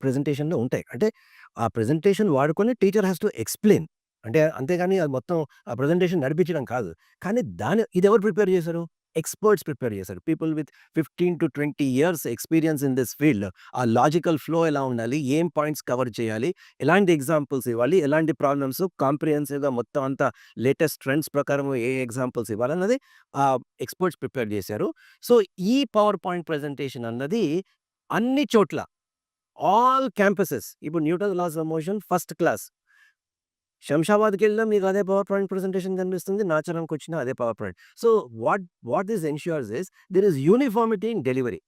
ప్రెజెంటేషన్‌లో ఉంటాయి. అంటే ఆ ప్రెజెంటేషన్ వాడుకొని టీచర్ హాస్ టు ఎక్స్‌ప్లెయిన్. అంటే అంతేగాని అది మొత్తం ఆ ప్రెజెంటేషన్ నడిపించడం కాదు. కానీ ఇది ఎవరు ప్రిపేర్ చేశారు? ఎక్స్‌పర్ట్స్ ప్రిపేర్ చేశారు. People with 15-20 years experience in this field. ఆ లాజికల్ ఫ్లో ఎలా ఉండాలి? ఏం పాయింట్స్ కవర్ చేయాలి? ఎలాంటి ఎగ్జాంపుల్స్ ఇవ్వాలి? ఎలాంటి ప్రాబ్లమ్స్ కాంప్రిహెన్సివ్‌గా మొత్తం అంతా లేటెస్ట్ ట్రెండ్స్ ప్రకారం ఏ ఎగ్జాంపుల్స్ ఇవ్వాలన్నది ఎక్స్‌పర్ట్స్ ప్రిపేర్ చేశారు. సో, ఈ పవర్ పాయింట్ ప్రెజెంటేషన్ అన్నది అన్ని చోట్ల ఆల్ క్యాంపసెస్ ఇప్పుడు Newton laws of motion first class. శంషాబాద్‌కెళ్ళినా మీకు అదే పవర్ పాయింట్ ప్రెజెంటేషన్ కనిపిస్తుంది. నాచారంకొచ్చినా అదే power point. So, what this ensures is there is uniformity in delivery.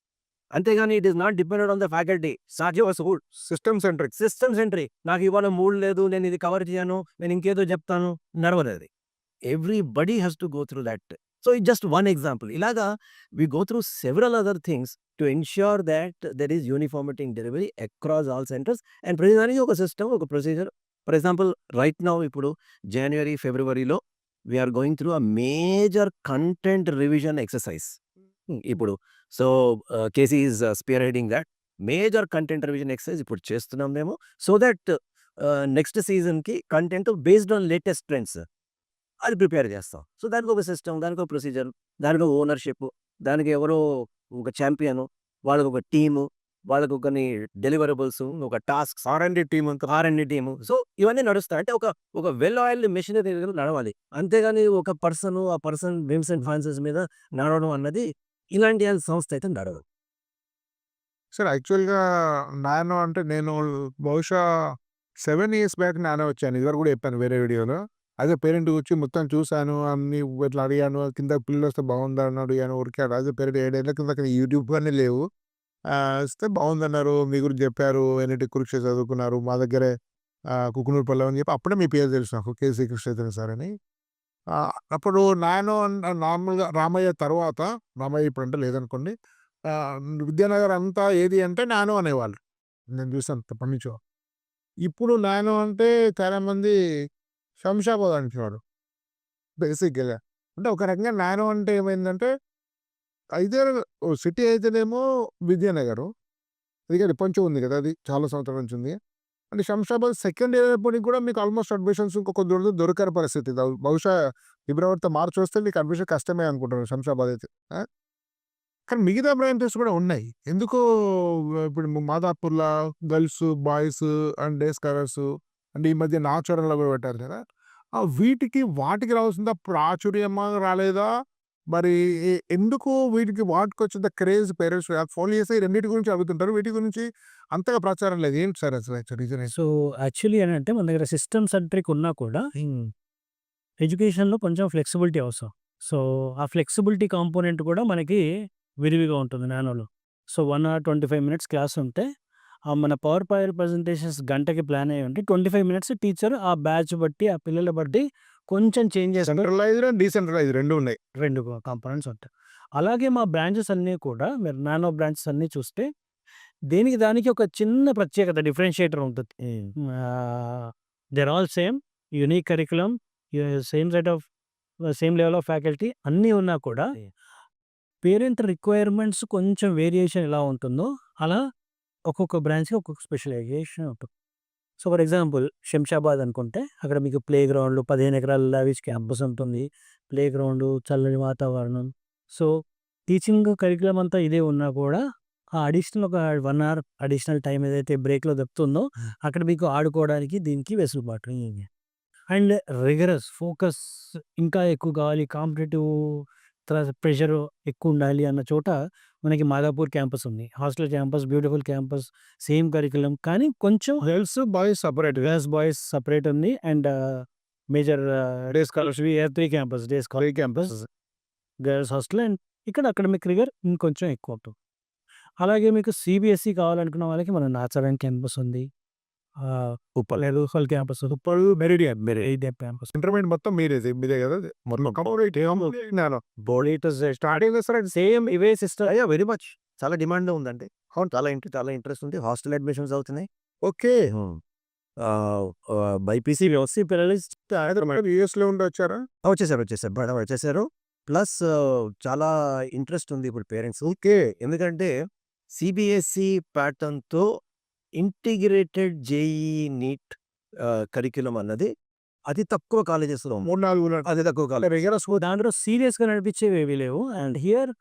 అంతేగాని it is not dependent on the faculty. సాధ్యం అసలు సిస్టమ్ సెంట్రిక్. System centric. నాకు ఇవాళ మూడ్ లేదు. నేను ఇది కవర్ చేయను. నేను ఇంకేదో చెప్తాను. నడవదది. Everybody has to go through that. So, it's just one example. ఇలాగా we go through several other things to ensure that there is uniformity in delivery across all centres. And ప్రతిదానికి ఒక సిస్టమ్, ఒక procedure. For example right now ఇప్పుడు జనవరి, ఫిబ్రవరిలో we are going through a major content revision exercise. ఇప్పుడు so, KC is spearheading that major content revision exercise ఇప్పుడు చేస్తున్నాం మేము. సో దట్ నెక్స్ట్ సీజన్‌కి content based on latest trends అది ప్రిపేర్ చేస్తాం. సో, దానికి ఒక సిస్టమ్, దానికి ఒక ప్రొసీజర్, దానికి ఒక ఓనర్‌షిప్, దానికి ఎవరో ఒక చాంపియను, వాళ్ళకొక టీము, వాళ్ళకు కొన్ని డెలివరబుల్స్, ఒక టాస్క్స్, R&D టీమ్ అంతా. R&D team. సో, ఇవన్నీ నడుస్తాయి. అంటే ఒక వెల్ ఆయిల్డ్ మెషినరీ నడవాలి. అంతేగాని ఒక ఆ పర్సన్ విమ్స్ అండ్ ఫాన్సీస్ మీద నడవడం అన్నది ఇలాంటి సంస్థ అయితే నడవదు. సార్ యాక్చువల్‌గా నానో అంటే నేను బహుశా 7 ఇయర్స్ బ్యాక్ నానో వచ్చాను. ఇదివరకు కూడా చెప్పాను వేరే వీడియోలో. అదే పేరెంట్‌కి వచ్చి మొత్తం చూసాను. అన్నీ ఇట్లా అడిగాను. కింద పిల్లలొస్తే బాగుందా అని అడిగాను. ఊరికే అదే పేరెంట్ 7 ఏళ్ల కింద యూట్యూబ్ అన్నీ లేవు. ఇస్తే బాగుందన్నారు. మీ గురించి చెప్పారు. ఎన్‌ఐటీ కురుక్షేత్ర చదువుకున్నారు. మా దగ్గరే కుకునూరు పల్లెం అని చెప్పి అప్పుడే మీ పేరు తెలుసు నాకు. కేసీ కృష్ణచైతన్య సార్ అని. అప్పుడు నానో నార్మల్‌గా రామయ్య తర్వాత, రామయ్య ఇప్పుడంటే లేదనుకోండి. విద్యానగర్ అంతా ఏది అంటే నానో అనేవాళ్ళు. నేను చూసాను ఎప్పటినుంచో. ఇప్పుడు నానో అంటే చాలామంది శంషాబాద్ అంటున్నారు బేసిక్‌గా. అంటే ఒక రకంగా నానో అంటే ఏమైందంటే ఐదర్ సిటీ అయితేనేమో విద్యానగరు. ఎందుకంటే కొంచెం ఉంది కదా! అది చాలా సంవత్సరాల నుంచి ఉంది. అంటే శంషాబాద్ సెకండ్ ఇయర్ అయిపోయినకి కూడా మీకు ఆల్మోస్ట్ అడ్మిషన్స్ ఇంకో కొద్ది రోజులు దొరకని పరిస్థితి. బహుశా ఫిబ్రవరితో మార్చ్ వస్తే మీకు అడ్మిషన్ కష్టమే అనుకుంటాను శంషాబాద్ అయితే. కానీ మిగతా బ్రాంచెస్ కూడా ఉన్నాయి. ఎందుకో ఇప్పుడు మాదాపూర్‌ల girls, boys and day scholars అంటే ఈ మధ్య నాచారంలో కూడా పెట్టారు కదా! వాటికి రావాల్సిన ప్రాచుర్యమా రాలేదా? మరి ఎందుకు వాటికొచ్చేంత క్రేజ్ పేరెంట్స్ ఫోన్ చేస్తే ఈ రెండిటి గురించి అడుగుతుంటారు. వీటి గురించి అంతగా ప్రచారం లేదు. ఏంటి సార్ అసలు రీజన్ ఏంటి? సో, యాక్చువల్లీ ఏంటంటే మన దగ్గర సిస్టమ్ సెంట్రిక్ ఉన్నా కూడా ఎడ్యుకేషన్‌లో కొంచెం ఫ్లెక్సిబిలిటీ అవసరం. సో, ఆ ఫ్లెక్సిబిలిటీ కాంపోనెంట్ కూడా మనకి విరివిగా ఉంటుంది నానోలో. సో, 1 అవర్ 25 మినిట్స్ క్లాస్ ఉంటే మన పవర్ పాయింట్ ప్రెజెంటేషన్స్ గంటకి ప్లాన్ అయ్యి ఉంటే 25 మినిట్స్ టీచర్ ఆ బ్యాచ్ బట్టి, ఆ పిల్లల బట్టి కొంచెం చేంజ్ చేసుకొని సెంట్రలైజ్డ్ అండ్ డీసెంట్రలైజ్డ్ 2 ఉన్నాయి. 2 కాంపోనెంట్స్ ఉంటాయి. అలాగే మా బ్రాంచెస్ అన్నీ కూడా మీరు నానో బ్రాంచెస్ అన్నీ చూస్తే దానికి ఒక చిన్న ప్రత్యేకత డిఫరెన్షియేటర్ ఉంటుంది. They are all same unique curriculum, same same level of faculty అన్నీ ఉన్నా కూడా పేరెంట్ రిక్వైర్మెంట్స్ కొంచెం వేరియేషన్ ఎలా ఉంటుందో అలా ఒక్కొక్క బ్రాంచ్‌కి ఒక్కొక్క స్పెషలైజేషన్ ఉంటుంది. సో, ఫర్ ఎగ్జాంపుల్ శంషాబాద్ అనుకుంటే అక్కడ మీకు ప్లే గ్రౌండ్‌లు 15 ఎకరాల లావిష్ క్యాంపస్ ఉంటుంది. ప్లే గ్రౌండు, చల్లని వాతావరణం. సో, టీచింగ్ కరిక్యులమ్ అంతా ఇదే ఉన్నా కూడా ఆ అడిషనల్ ఒక 1 అవర్ అడిషనల్ టైం ఏదైతే బ్రేక్‌లో దొరుకుతుందో అక్కడ మీకు ఆడుకోవడానికి దీనికి వెసులుబాటు. అండ్ రిగరస్ ఫోకస్ ఇంకా ఎక్కువ కావాలి. కాంపిటీటివ్ తర్వాత ప్రెషర్ ఎక్కువ ఉండాలి అన్న చోట మనకి మాదాపూర్ క్యాంపస్ ఉంది. Hostel campus, beautiful campus, same curriculum కానీ కొంచెం girls, boys separate. Girls, boys separate ఉంది. And major day scholars 3 campus, day scholar campus, girls hostel and ఇక్కడ అకాడమిక్ రిగర్ ఇంకొంచెం ఎక్కువ ఉంటుంది. అలాగే మీకు CBSE కావాలనుకున్న వాళ్ళకి మన నాచారం క్యాంపస్ ఉంది. లేదు Uppal campus Uppal meridian meridian campus intermediate మొత్తం మీదే కదా మొత్తం కంప్లీట్ నేను బోడీతో స్టార్టింగ్ సరే సేమ్ ఇవే సిస్టమ్ అయ్యా వెరీ మచ్ చాలా డిమాండ్ ఉందండి అవును చాలా ఇంట్రెస్ట్ ఉంది హాస్టల్ అడ్మిషన్స్ అవుతున్నాయి ఓకే బైపీసీ వ్యవస్థ పిల్లలు యూఎస్ లో ఉండి వచ్చారా వచ్చేసారు ప్లస్ చాలా ఇంట్రెస్ట్ ఉంది ఇప్పుడు పేరెంట్స్ ఓకే ఎందుకంటే సిబిఎస్ఈ ప్యాటర్న్తో ఇంటిగ్రేటెడ్ జేఈ నీట్ కరిక్యులం అన్నది అతి తక్కువ కాలేజెస్లో 3-4 అతి తక్కువ కాలేజ్ రిగరస్ దాంట్లో సీరియస్గా నడిపించేవి ఏవి లేవు అండ్ హియర్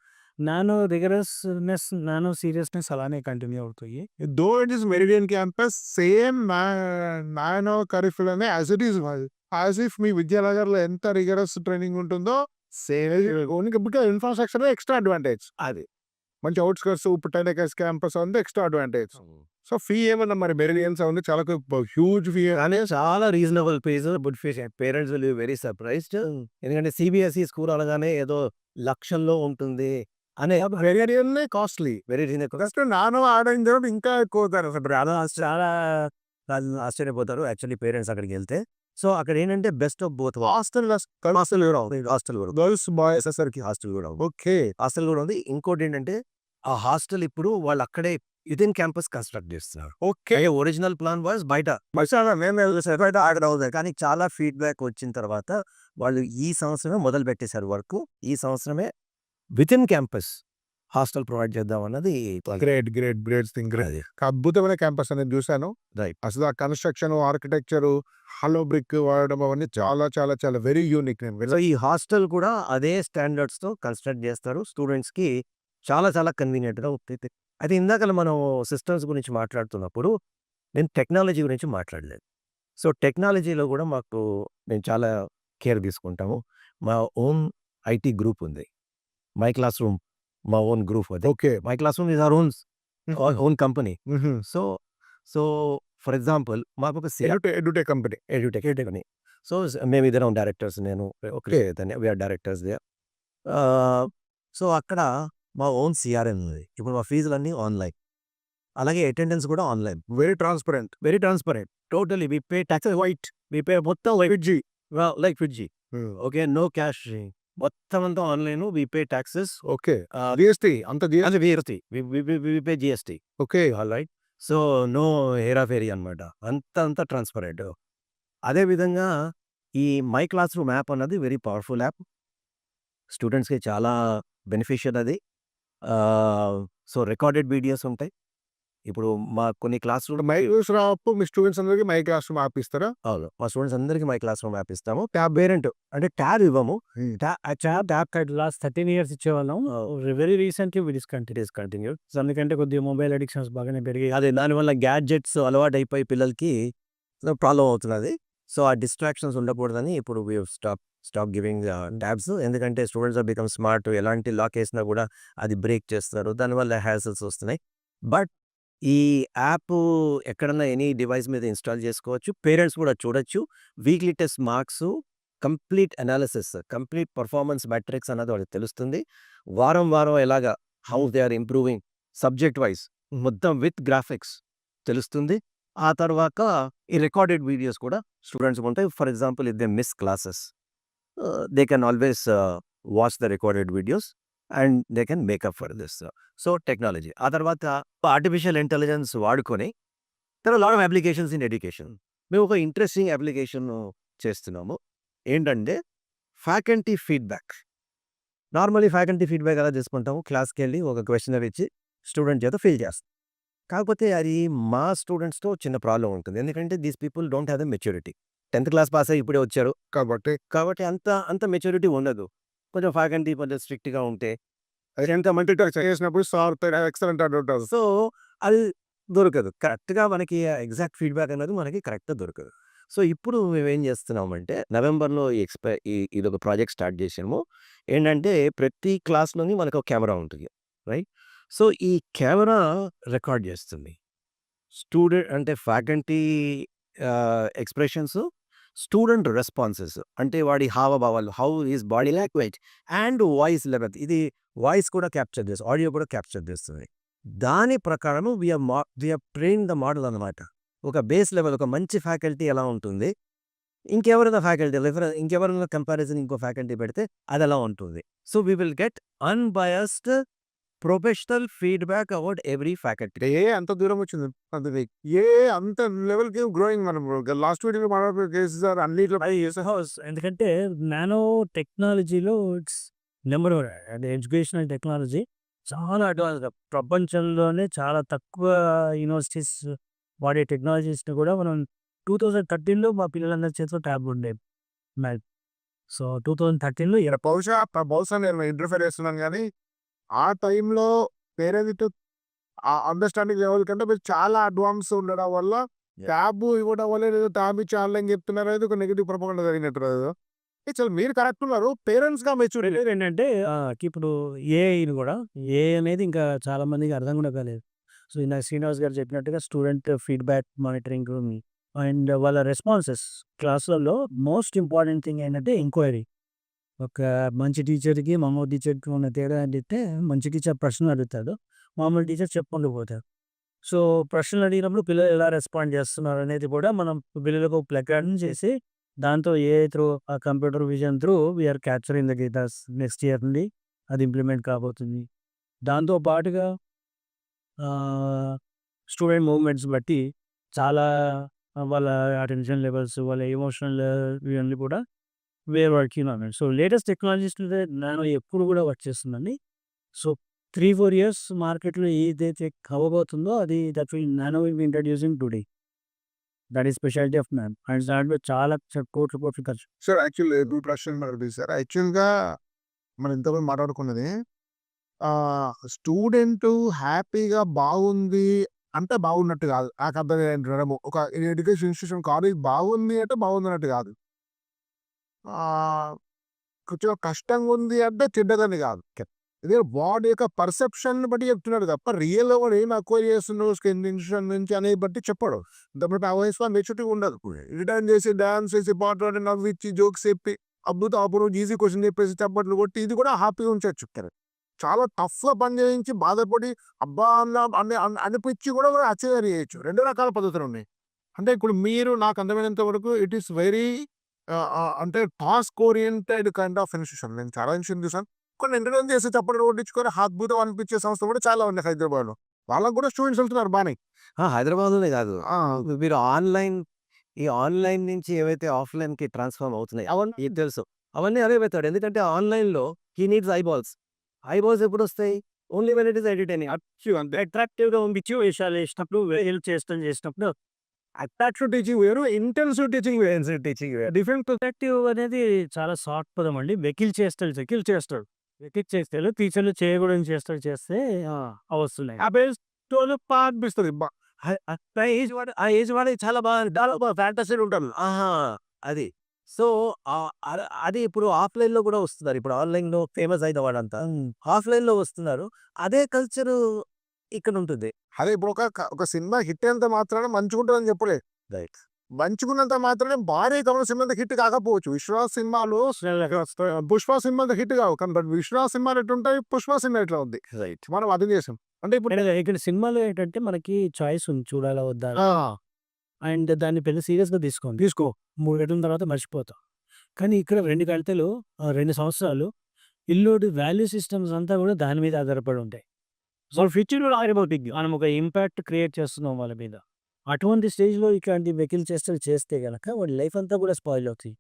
నానో సీరియస్నెస్ అలానే కంటిన్యూ అవుతాయి. Though it is Meridian campus same Nano కరిక్యులమే as it is as if మీ విద్యానగర్ లో ఎంత రిగరస్ ట్రైనింగ్ ఉంటుందో same only infrastructure extra advantage అది మంచి అవుట్స్కర్ట్స్ పుట్టైనకస్ క్యాంపస్ ఉంది ఎక్స్ట్రా అడ్వాంటేజ్. సో ఫీ ఏమన్నా మరి మెరిడియన్స్ ఉంది చాలా హ్యూజ్ ఫీ కానీ చాలా reasonable fees good fees parents will be very surprised ఎందుకంటే సిబిఎస్ఈ స్కూల్ అనగానే ఏదో లక్షల్లో ఉంటుంది అనే Meridian costly very reasonable first Nano ఆడైన తర్వాత ఇంకా ఎక్కువ అవుతారు అసలు చాలా ఆశ్చర్యపోతారు యాక్చువల్లీ పేరెంట్స్ అక్కడికి వెళ్తే. సో అక్కడ ఏంటంటే best of both hostel hostel కూడా గర్ల్స్ బాయ్స్ ఎస్ఎస్ఆర్కి హాస్టల్ కూడా ఉంది ఓకే హాస్టల్ కూడా ఉంది. ఇంకోటి ఏంటంటే ఆ హాస్టల్ ఇప్పుడు వాళ్ళు అక్కడే విదిన్ క్యాంపస్ కన్స్ట్రక్ట్ చేస్తున్నారు. ఓకే ఒరిజినల్ ప్లాన్ వాజ్ బయట కానీ చాలా ఫీడ్బ్యాక్ వచ్చిన తర్వాత వాళ్ళు ఈ సంవత్సరమే మొదలు పెట్టేశారు వర్క్. ఈ సంవత్సరమే వితిన్ క్యాంపస్ హాస్టల్ ప్రొవైడ్ చేద్దాం అన్నది గ్రేట్ థింగ్ అద్భుతమైన క్యాంపస్ అనేది చూశాను. రైట్ అసలు ఆ కన్స్ట్రక్షన్ ఆర్కిటెక్చర్ హలో బ్రిక్ వాడడం అవన్నీ చాలా చాలా చాలా వెరీ యూనిక్. సో ఈ హాస్టల్ కూడా అదే స్టాండర్డ్స్ తో కన్స్ట్రక్ట్ చేస్తారు. స్టూడెంట్స్ కి చాలా చాలా కన్వీనియంట్ గా ఉంటుంది. అయితే ఇందాక మనం సిస్టమ్స్ గురించి మాట్లాడుతున్నప్పుడు నేను టెక్నాలజీ గురించి మాట్లాడలేదు. సో టెక్నాలజీలో కూడా మేము చాలా కేర్ తీసుకుంటాము. మా ఓన్ ఐటీ గ్రూప్ ఉంది. మై క్లాస్ రూమ్ మా ఓన్ గ్రూప్ అది. Okay my class room is our own company. So for example మాకు ఒక ఎడ్యుటెక్ కంపెనీ ఎడ్యుటెక్ అని. సో మేము ఇద్దరం డైరెక్టర్స్, నేను ఒకటే వీఆర్ డైరెక్టర్స్ దే. సో అక్కడ మా ఓన్ సిఆర్ఎం ఉంది. ఇప్పుడు మా ఫీజులన్నీ ఆన్లైన్, అలాగే అటెండెన్స్ కూడా online. Very transparent totally we pay taxes white, we pay మొత్తం ఫిడ్జీ లైక్ ఫిడ్జీ. ఓకే, నో క్యాష్, మొత్తం అంతా online. We pay taxes, okay GST అంత GST, we pay GST. Okay all right. So no హేరాఫేరీ అనమాట, అంతా ట్రాన్స్పరెంట్. అదేవిధంగా ఈ మై క్లాస్ రూమ్ యాప్ అన్నది వెరీ పవర్ఫుల్ యాప్, స్టూడెంట్స్కి చాలా బెనిఫిషియల్ అది. సో రికార్డెడ్ వీడియోస్ ఉంటాయి. ఇప్పుడు మా కొన్ని class room my class room మీ స్టూడెంట్స్ అందరికి మై క్లాస్ రూమ్ యాప్ ఇస్తారా? అవును, మా స్టూడెంట్స్ అందరికీ మై క్లాస్ రూమ్ యాప్ ఇస్తాము. ట్యాబ్ వేరియంట్ అంటే ట్యాబ్ ఇవ్వము. ట్యాబ్ కార్డ్ లాస్ట్ 13 years ఇచ్చేవాళ్ళం. Very recently discontinue. సో అందుకంటే కొద్దిగా మొబైల్ అడిక్షన్స్ బాగానే పెరిగాయి. అదే దానివల్ల గ్యాడ్జెట్స్ అలవాటు అయిపోయి పిల్లలకి ప్రాబ్లం అవుతున్నది. సో ఆ డిస్ట్రాక్షన్స్ ఉండకూడదని ఇప్పుడు స్టాప్ గివింగ్ ట్యాబ్స్. ఎందుకంటే స్టూడెంట్స్ ఆర్ బికమ్ స్మార్ట్, ఎలాంటి లాక్ వేసినా కూడా అది బ్రేక్ చేస్తారు, దానివల్ల హ్యాసల్స్ వస్తున్నాయి. బట్ ఈ యాప్ ఎక్కడన్నా ఎనీ డివైస్ మీద ఇన్స్టాల్ చేసుకోవచ్చు, పేరెంట్స్ కూడా చూడొచ్చు. Weekly test marks, complete analysis, complete performance metrics అన్నది వాళ్ళకి తెలుస్తుంది. వారం ఎలాగా how they are improving subject wise మొత్తం విత్ గ్రాఫిక్స్ తెలుస్తుంది. ఆ తర్వాత ఈ రికార్డెడ్ వీడియోస్ కూడా స్టూడెంట్స్ ఉంటాయి. For example if they miss classes, they can always watch the recorded videos and they can make up for this. So technology. ఆ తర్వాత ఆర్టిఫిషియల్ ఇంటెలిజెన్స్ వాడుకొని there are lot of applications in education. మేము ఒక ఇంట్రెస్టింగ్ అప్లికేషన్ చేస్తున్నాము. ఏంటంటే faculty feedback. Normally faculty feedback ఎలా చేసుకుంటాము, క్లాస్కి వెళ్ళి ఒక క్వశ్చనర్ ఇచ్చి స్టూడెంట్ చేత ఫిల్ చేస్తాం. కాకపోతే అది మా స్టూడెంట్స్తో చిన్న ప్రాబ్లం ఉంటుంది. ఎందుకంటే these people don't have the maturity. 10th class pass అయ్యి ఇప్పుడే వచ్చారు కాబట్టి అంత మెచ్యూరిటీ ఉండదు. కొంచెం ఫ్యాకల్టీ కొంచెం స్ట్రిక్ట్గా ఉంటే ఎంత మంచి చేసినప్పుడు సార్ ఎక్సలెంట్ అంటుంటారు. సో అది దొరకదు కరెక్ట్గా, మనకి ఎగ్జాక్ట్ ఫీడ్బ్యాక్ అనేది మనకి కరెక్ట్గా దొరకదు. సో ఇప్పుడు మేము ఏం చేస్తున్నామంటే నవంబర్లో ఇది ఒక ప్రాజెక్ట్ స్టార్ట్ చేసాము. ఏంటంటే ప్రతి క్లాస్లోని మనకు ఒక కెమెరా ఉంటుంది, రైట్? సో ఈ కెమెరా రికార్డ్ చేస్తుంది స్టూడెంట్ అంటే ఫ్యాకల్టీ ఎక్స్ప్రెషన్స్, స్టూడెంట్ రెస్పాన్సెస్ అంటే వాడి హావభావాలు, how is body language and voice level. ఇది వాయిస్ కూడా క్యాప్చర్ చేస్తుంది, ఆడియో కూడా క్యాప్చర్ చేస్తుంది. దాని ప్రకారం వీఆర్ ట్రైన్ ద మోడల్ అనమాట. ఒక బేస్ లెవెల్ ఒక మంచి ఫ్యాకల్టీ ఎలా ఉంటుంది, ఇంకెవరైనా కంపారిజన్ ఇంకో ఫ్యాకల్టీ పెడితే అది ఎలా ఉంటుంది. So we will get unbiased professional feedback about every faculty. ఏ అంత దూరం వచ్చింది అది. ఏ అంత లెవెల్‌కి గ్రోయింగ్ మనం లాస్ట్ వీడియోలో మాట్లాడుకున్న కేసెస్ ఆర్ అన్నిట్లో అది హౌస్ ఎందుకంటే నానో టెక్నాలజీలో ఇట్స్ నెంబర్ వన్. అంటే ఎడ్యుకేషనల్ టెక్నాలజీ చాలా అడ్వాన్స్‌గా ప్రపంచంలోనే చాలా తక్కువ యూనివర్సిటీస్ వాడే టెక్నాలజీస్‌ని కూడా మనం 2013లో మా పిల్లలందరి చేతిలో ట్యాబ్ ఉండేది. మ్యాథ్. సో 2013లో బహుశా నేను ఇంటర్ఫియర్ చేస్తున్నాను కానీ ఆ టైంలో పేరెంట్ ఆ అండర్‌స్టాండింగ్ లెవెల్ కంటే మీరు చాలా అడ్వాన్స్ ఉండడం వల్ల ట్యాబ్ ఇవ్వడం వల్ల ఏదో ట్యాబ్ ఇచ్చి ఆన్‌లైన్ చెప్తున్నారు అనేది ఒక నెగెటివ్ ప్రొపగండా జరిగినట్టు. చలో మీరు కరెక్ట్ ఉన్నారు. పేరెంట్స్‌గా మెచ్యూరిటీ ఏంటంటే ఇప్పుడు ఏఐని కూడా ఏఐ అనేది ఇంకా చాలా మందికి అర్థం కూడా కాలేదు. సో ఇందాక శ్రీనివాస్ గారు చెప్పినట్టుగా స్టూడెంట్ ఫీడ్‌బ్యాక్ మానిటరింగ్ అండ్ వాళ్ళ రెస్పాన్సెస్ క్లాసులలో మోస్ట్ ఇంపార్టెంట్ థింగ్ ఏంటంటే ఎంక్వైరీ. ఒక మంచి టీచర్‌కి, మామూలు టీచర్‌కి ఉన్న తేడా ఏంటంటే మంచి టీచర్ ప్రశ్నలు అడుగుతాడు. మామూలు టీచర్ చెప్పుకుంటూ పోతారు. సో ప్రశ్నలు అడిగినప్పుడు పిల్లలు ఎలా రెస్పాండ్ చేస్తున్నారు అనేది కూడా మనం పిల్లలకు ప్లకార్డ్‌ని చేసి దాంతో ఏఐ త్రూ ఆ computer vision through we are capturing the datas. Next year నుండి అది ఇంప్లిమెంట్ కాబోతుంది. దాంతో పాటుగా స్టూడెంట్ మూవ్‌మెంట్స్ బట్టి చాలా వాళ్ళ అటెన్షన్ లెవెల్స్, వాళ్ళ ఎమోషనల్ ఇవన్నీ కూడా we're working on it. So latest technologies Nano ఎప్పుడు కూడా వర్క్ చేస్తుందండి. సో 3-4 ఇయర్స్ మార్కెట్‌లో ఏదైతే అవ్వబోతుందో అది that will nano will be introducing today. That is speciality of nano. And దాంట్లో చాలా కోట్లు ఖర్చు. సార్ యాక్చువల్లీ మీ ప్రశ్న అడుగుతుంది సార్. యాక్చువల్‌గా మనం ఇంతకుముందు మాట్లాడుకున్నది స్టూడెంట్ హ్యాపీగా బాగుంది అంటే బాగున్నట్టు కాదు. నాకు అర్థం ఒక ఎడ్యుకేషన్ ఇన్‌స్టిట్యూషన్ కాలేజ్ బాగుంది అంటే బాగుందన్నట్టు కాదు. కొంచెం కష్టంగా ఉంది అంటే చెడ్డదని కాదు. ఇదే వాడి యొక్క పర్సెప్షన్‌ని బట్టి చెప్తున్నాడు తప్ప రియల్‌గా వాడు ఏం అక్వైర్ చేస్తున్నాడు ఇన్‌స్టిట్యూషన్ నుంచి అనేది బట్టి చెప్పడు. దాంట్లో ఆ వయసులో మెచ్యూరిటీ ఉండదు. రిటర్న్ చేసి డాన్స్ చేసి పాట పాడి నవ్విచ్చి జోక్స్ చెప్పి అప్పుడు ఈజీ క్వశ్చన్ చెప్పేసి చప్పట్లు కొట్టి ఇది కూడా హ్యాపీగా ఉంచొచ్చు. చాలా టఫ్‌గా పని చేయించి బాధపడి అబ్బా అనిపించి కూడా అచీవ్ చేయొచ్చు. 2 రకాల పద్ధతులు ఉన్నాయి. అంటే ఇప్పుడు మీరు నాకు అర్థమైనంత వరకు ఇట్ ఈస్ వెరీ అంటే task oriented kind of institution. నేను చాలా ఇన్‌స్టిట్యూషన్ చూసాను. కొన్ని ఎంటర్‌టైన్ చేసి చప్పట్లు కొట్టించుకొని అద్భుతం అనిపించే సంస్థలు కూడా చాలా ఉన్నాయి హైదరాబాద్‌లో. వాళ్ళకి కూడా స్టూడెంట్స్ వెళ్తున్నారు బానే. హైదరాబాద్‌లోనే కాదు. మీరు ఈ ఆన్‌లైన్ నుంచి ఏవైతే ఆఫ్‌లైన్‌కి ట్రాన్స్‌ఫార్మ్ అవుతున్నాయి అవన్నీ మీకు తెలుసు. అవన్నీ అదే మెథడ్. ఎందుకంటే ఆన్‌లైన్‌లో హీ నీడ్స్ ఐబాల్స్ ఎప్పుడొస్తాయి? Only when it is entertaining. అట్రాక్టివ్‌గా పంపించి వేషాలు వేసినప్పుడు హెల్ప్ చేసినప్పుడు అట్రాక్టివ్ టీచింగ్ వేరు, ఇంటెన్సివ్ టీచింగ్ వేరు. డిఫరెంట్ అట్రాక్టివ్ అనేది చాలా సాఫ్ట్ పదం అండి. వెకిల్ చేస్తాడు. టీచర్లు చేయకూడని చేస్తే వస్తున్నాయి. అనిపిస్తుంది. ఆ ఏజ్ వాడికి చాలా బాగా ఫ్యాంటసీలు ఉంటారు. అది. సో, అది ఇప్పుడు ఆఫ్‌లైన్‌లో కూడా వస్తున్నారు. ఇప్పుడు ఆన్‌లైన్‌లో ఫేమస్ అయిన వాడంతా ఆఫ్‌లైన్‌లో వస్తున్నారు. అదే కల్చరు ఇక్కడ ఉంటుంది. అదే ఇప్పుడు ఒక సినిమా హిట్ అయినంత మాత్రాన మంచిగుంటుందని చెప్పలే. రైట్. మంచిగున్నంత మాత్రమే భారీ కమర్షియల్ సినిమా అంత హిట్ కాకపోవచ్చు. విశ్వాస్ సినిమాలు పుష్ప సినిమా అంత హిట్ కావు. కానీ విశ్వాస్ సినిమాలు ఎట్లుంటాయి, పుష్ప సినిమా ఎట్లా ఉంది. రైట్. మనం అది చేసాం. అంటే ఇప్పుడు ఇక్కడ సినిమాలో ఏంటంటే మనకి చాయిస్ ఉంది చూడాలా వద్దా. అండ్ దాన్ని పెద్ద సీరియస్‌గా తీసుకో 3 గంటల తర్వాత మర్చిపోతాం. కానీ ఇక్కడ 2 గంటలు 2 సంవత్సరాలు ఇల్లుడి వాల్యూ సిస్టమ్స్ అంతా కూడా దాని మీద ఆధారపడి ఉంటాయి. సో ఫ్యూచర్‌లో మనం ఒక ఇంపాక్ట్ క్రియేట్ చేస్తున్నాం వాళ్ళ మీద. అటువంటి స్టేజ్‌లో ఇట్లాంటి వెకిల్ చేస్తే గనక వాడి లైఫ్ అంతా కూడా స్పాయిల్ అవుతాయి.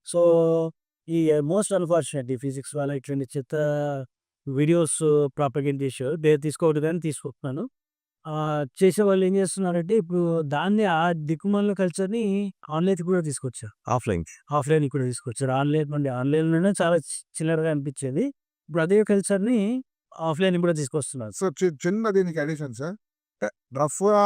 సో ఈ మోస్ట్ అన్‌ఫార్చునేట్ ఈ ఫిజిక్స్ వాళ్ళ ఇట్లాంటి చెత్త వీడియోస్ ప్రాపగేట్ చేశారు. తీసుకోవద్దని తీసుకుంటున్నాను. చేసేవాళ్ళు ఏం చేస్తున్నారంటే ఇప్పుడు దాన్ని ఆ దిక్కుమాలిన కల్చర్‌ని ఆన్‌లైన్‌కి కూడా తీసుకొచ్చారు. ఆఫ్‌లైన్‌కి కూడా తీసుకొచ్చారు. ఆన్‌లైన్‌లోనే చాలా చిల్లరగా అనిపించేది. ఇప్పుడు అదే కల్చర్‌ని ఆఫ్‌లైన్‌కి కూడా తీసుకొస్తున్నారు. సో చిన్న దీనికి అడిషన్ సార్. రఫ్‌గా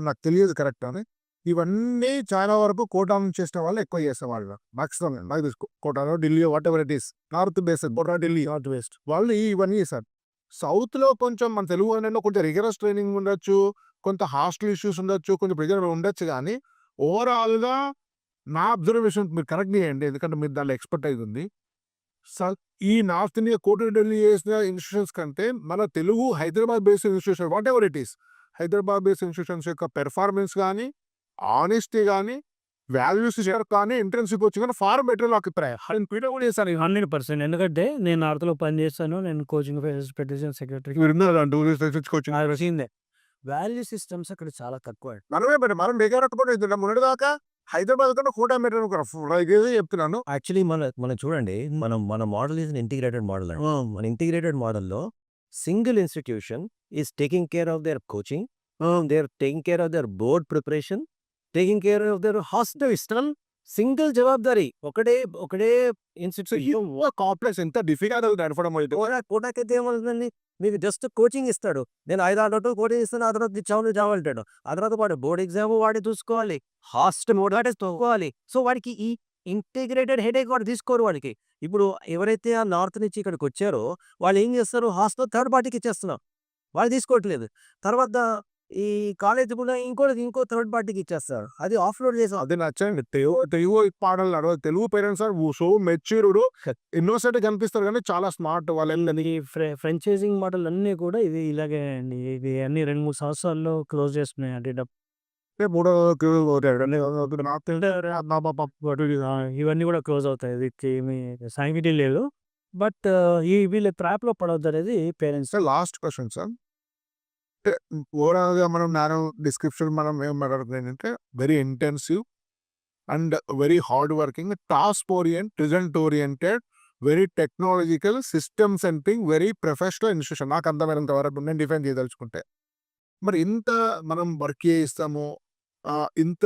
నాకు తెలియదు కరెక్ట్ అని. ఇవన్నీ చాలా వరకు కోటా నుంచి చేసిన వాళ్ళు ఎక్కువ చేసేవాళ్ళు. మాక్సిమం నాకు తెలుసు. కోటాలో, ఢిల్లీయో whatever it is. North based Kota, Delhi, north west వాళ్ళు ఇవన్నీ చేశారు. సౌత్‌లో కొంచెం మన తెలుగు వాళ్ళలో కొంచెం రిగరస్ ట్రైనింగ్ ఉండొచ్చు, కొంత హాస్టల్ ఇష్యూస్ ఉండొచ్చు, కొంచెం ప్రెజర్ ఉండొచ్చు. కానీ ఓవరాల్‌గా నా అబ్జర్వేషన్ మీరు కరెక్ట్ చేయండి. ఎందుకంటే మీరు దాంట్లో ఎక్స్‌పర్టైజ్ ఉంది. ఈ నార్త్ ఇండియా కోటా, ఢిల్లీ చేసిన ఇన్స్టిట్యూషన్స్ కంటే మన Telugu Hyderabad based institution whatever it is, Hyderabad based institutions యొక్క పెర్ఫార్మెన్స్ కానీ, ఆనెస్టీ కానీ వాల్యూస్ కానీ ఇంటర్న్షిప్ వచ్చి కానీ ఫార్ బెటర్ అభిప్రాయం. నేను ట్విట్టర్ కూడా చేస్తాను 100%. ఎందుకంటే నేను నార్త్లో పని చేస్తాను. నేను కోచింగ్ పెట్టేసాను సెక్రటరీ. మీరు విన్నారు వచ్చిందే వాల్యూ సిస్టమ్స్ అక్కడ చాలా తక్కువ. మనం దగ్గర మొన్నటిదాకా హైదరాబాద్ కన్నా కోటా మెట్రో చెప్తున్నాను. యాక్చువల్లీ మనం చూడండి, మన మోడల్ ఈజ్ ఇంటిగ్రేటెడ్ మోడల్ అండి. మన ఇంటిగ్రేటెడ్ మోడల్లో single institution is taking care of their coaching, they are taking care of their board preparation, taking care of their hostel. Single జవాబారి ఒకటే ఇన్స్టిట్యూషన్. కాంప్లెక్స్ ఎంత డిఫికల్ట్ అవుతుంది నడపడం అయితే. కోటాకైతే ఏమవుతుందండి, మీకు జస్ట్ కోచింగ్ ఇస్తాడు. నేను 5-6 రోజులు కోచింగ్ ఇస్తాను, ఆ తర్వాత చావు జాబ్ అంటాడు. ఆ తర్వాత వాడు బోర్డ్ ఎగ్జామ్ వాడే చూసుకోవాలి, హాస్టల్ వాడే చూసుకోవాలి. సో వాడికి ఈ ఇంటిగ్రేటెడ్ హెడేక్ వాడు తీసుకోరు వాడికి. ఇప్పుడు ఎవరైతే ఆ నార్త్ నుంచి ఇక్కడికి వచ్చారో వాళ్ళు ఏం చేస్తారు, హాస్టల్ థర్డ్ పార్టీకి ఇచ్చేస్తున్నారు, వాళ్ళు తీసుకోవట్లేదు. తర్వాత ఈ కాలేజ్ కూడా ఇంకో థర్డ్ పార్టీకి ఇచ్చేస్తారు, అది ఆఫ్లోడ్ చేసాం. అది నచ్చండి. తెలుగు పాటలు నడవదు. Telugu parents are so matured, innocent కనిపిస్తారు కానీ చాలా స్మార్ట్ వాళ్ళు. ఈ ఫ్రాంచైజింగ్ మోడల్ అన్నీ కూడా ఇది ఇలాగే అండి. ఇది అన్ని 2-3 సంవత్సరాల్లో క్లోజ్ చేస్తున్నాయి. అంటే ఇవన్నీ కూడా క్లోజ్ అవుతాయి. వీటికి ఏమి సాంగిటీ లేదు. బట్ ఈ వీళ్ళ ట్రాప్లో పడవద్దు అనేది parents. Last question sir, overall గా మనం నానో డిస్క్రిప్షన్ మనం ఏం మాట్లాడుతుంది ఏంటంటే very intensive and very hard working, task result oriented, very technological, system centring, very professional institution. నాకు అర్థమైనంత వరకు నేను డిఫైన్ చేయదలుచుకుంటే. మరి ఇంత మనం వర్క్ చేయిస్తాము, ఇంత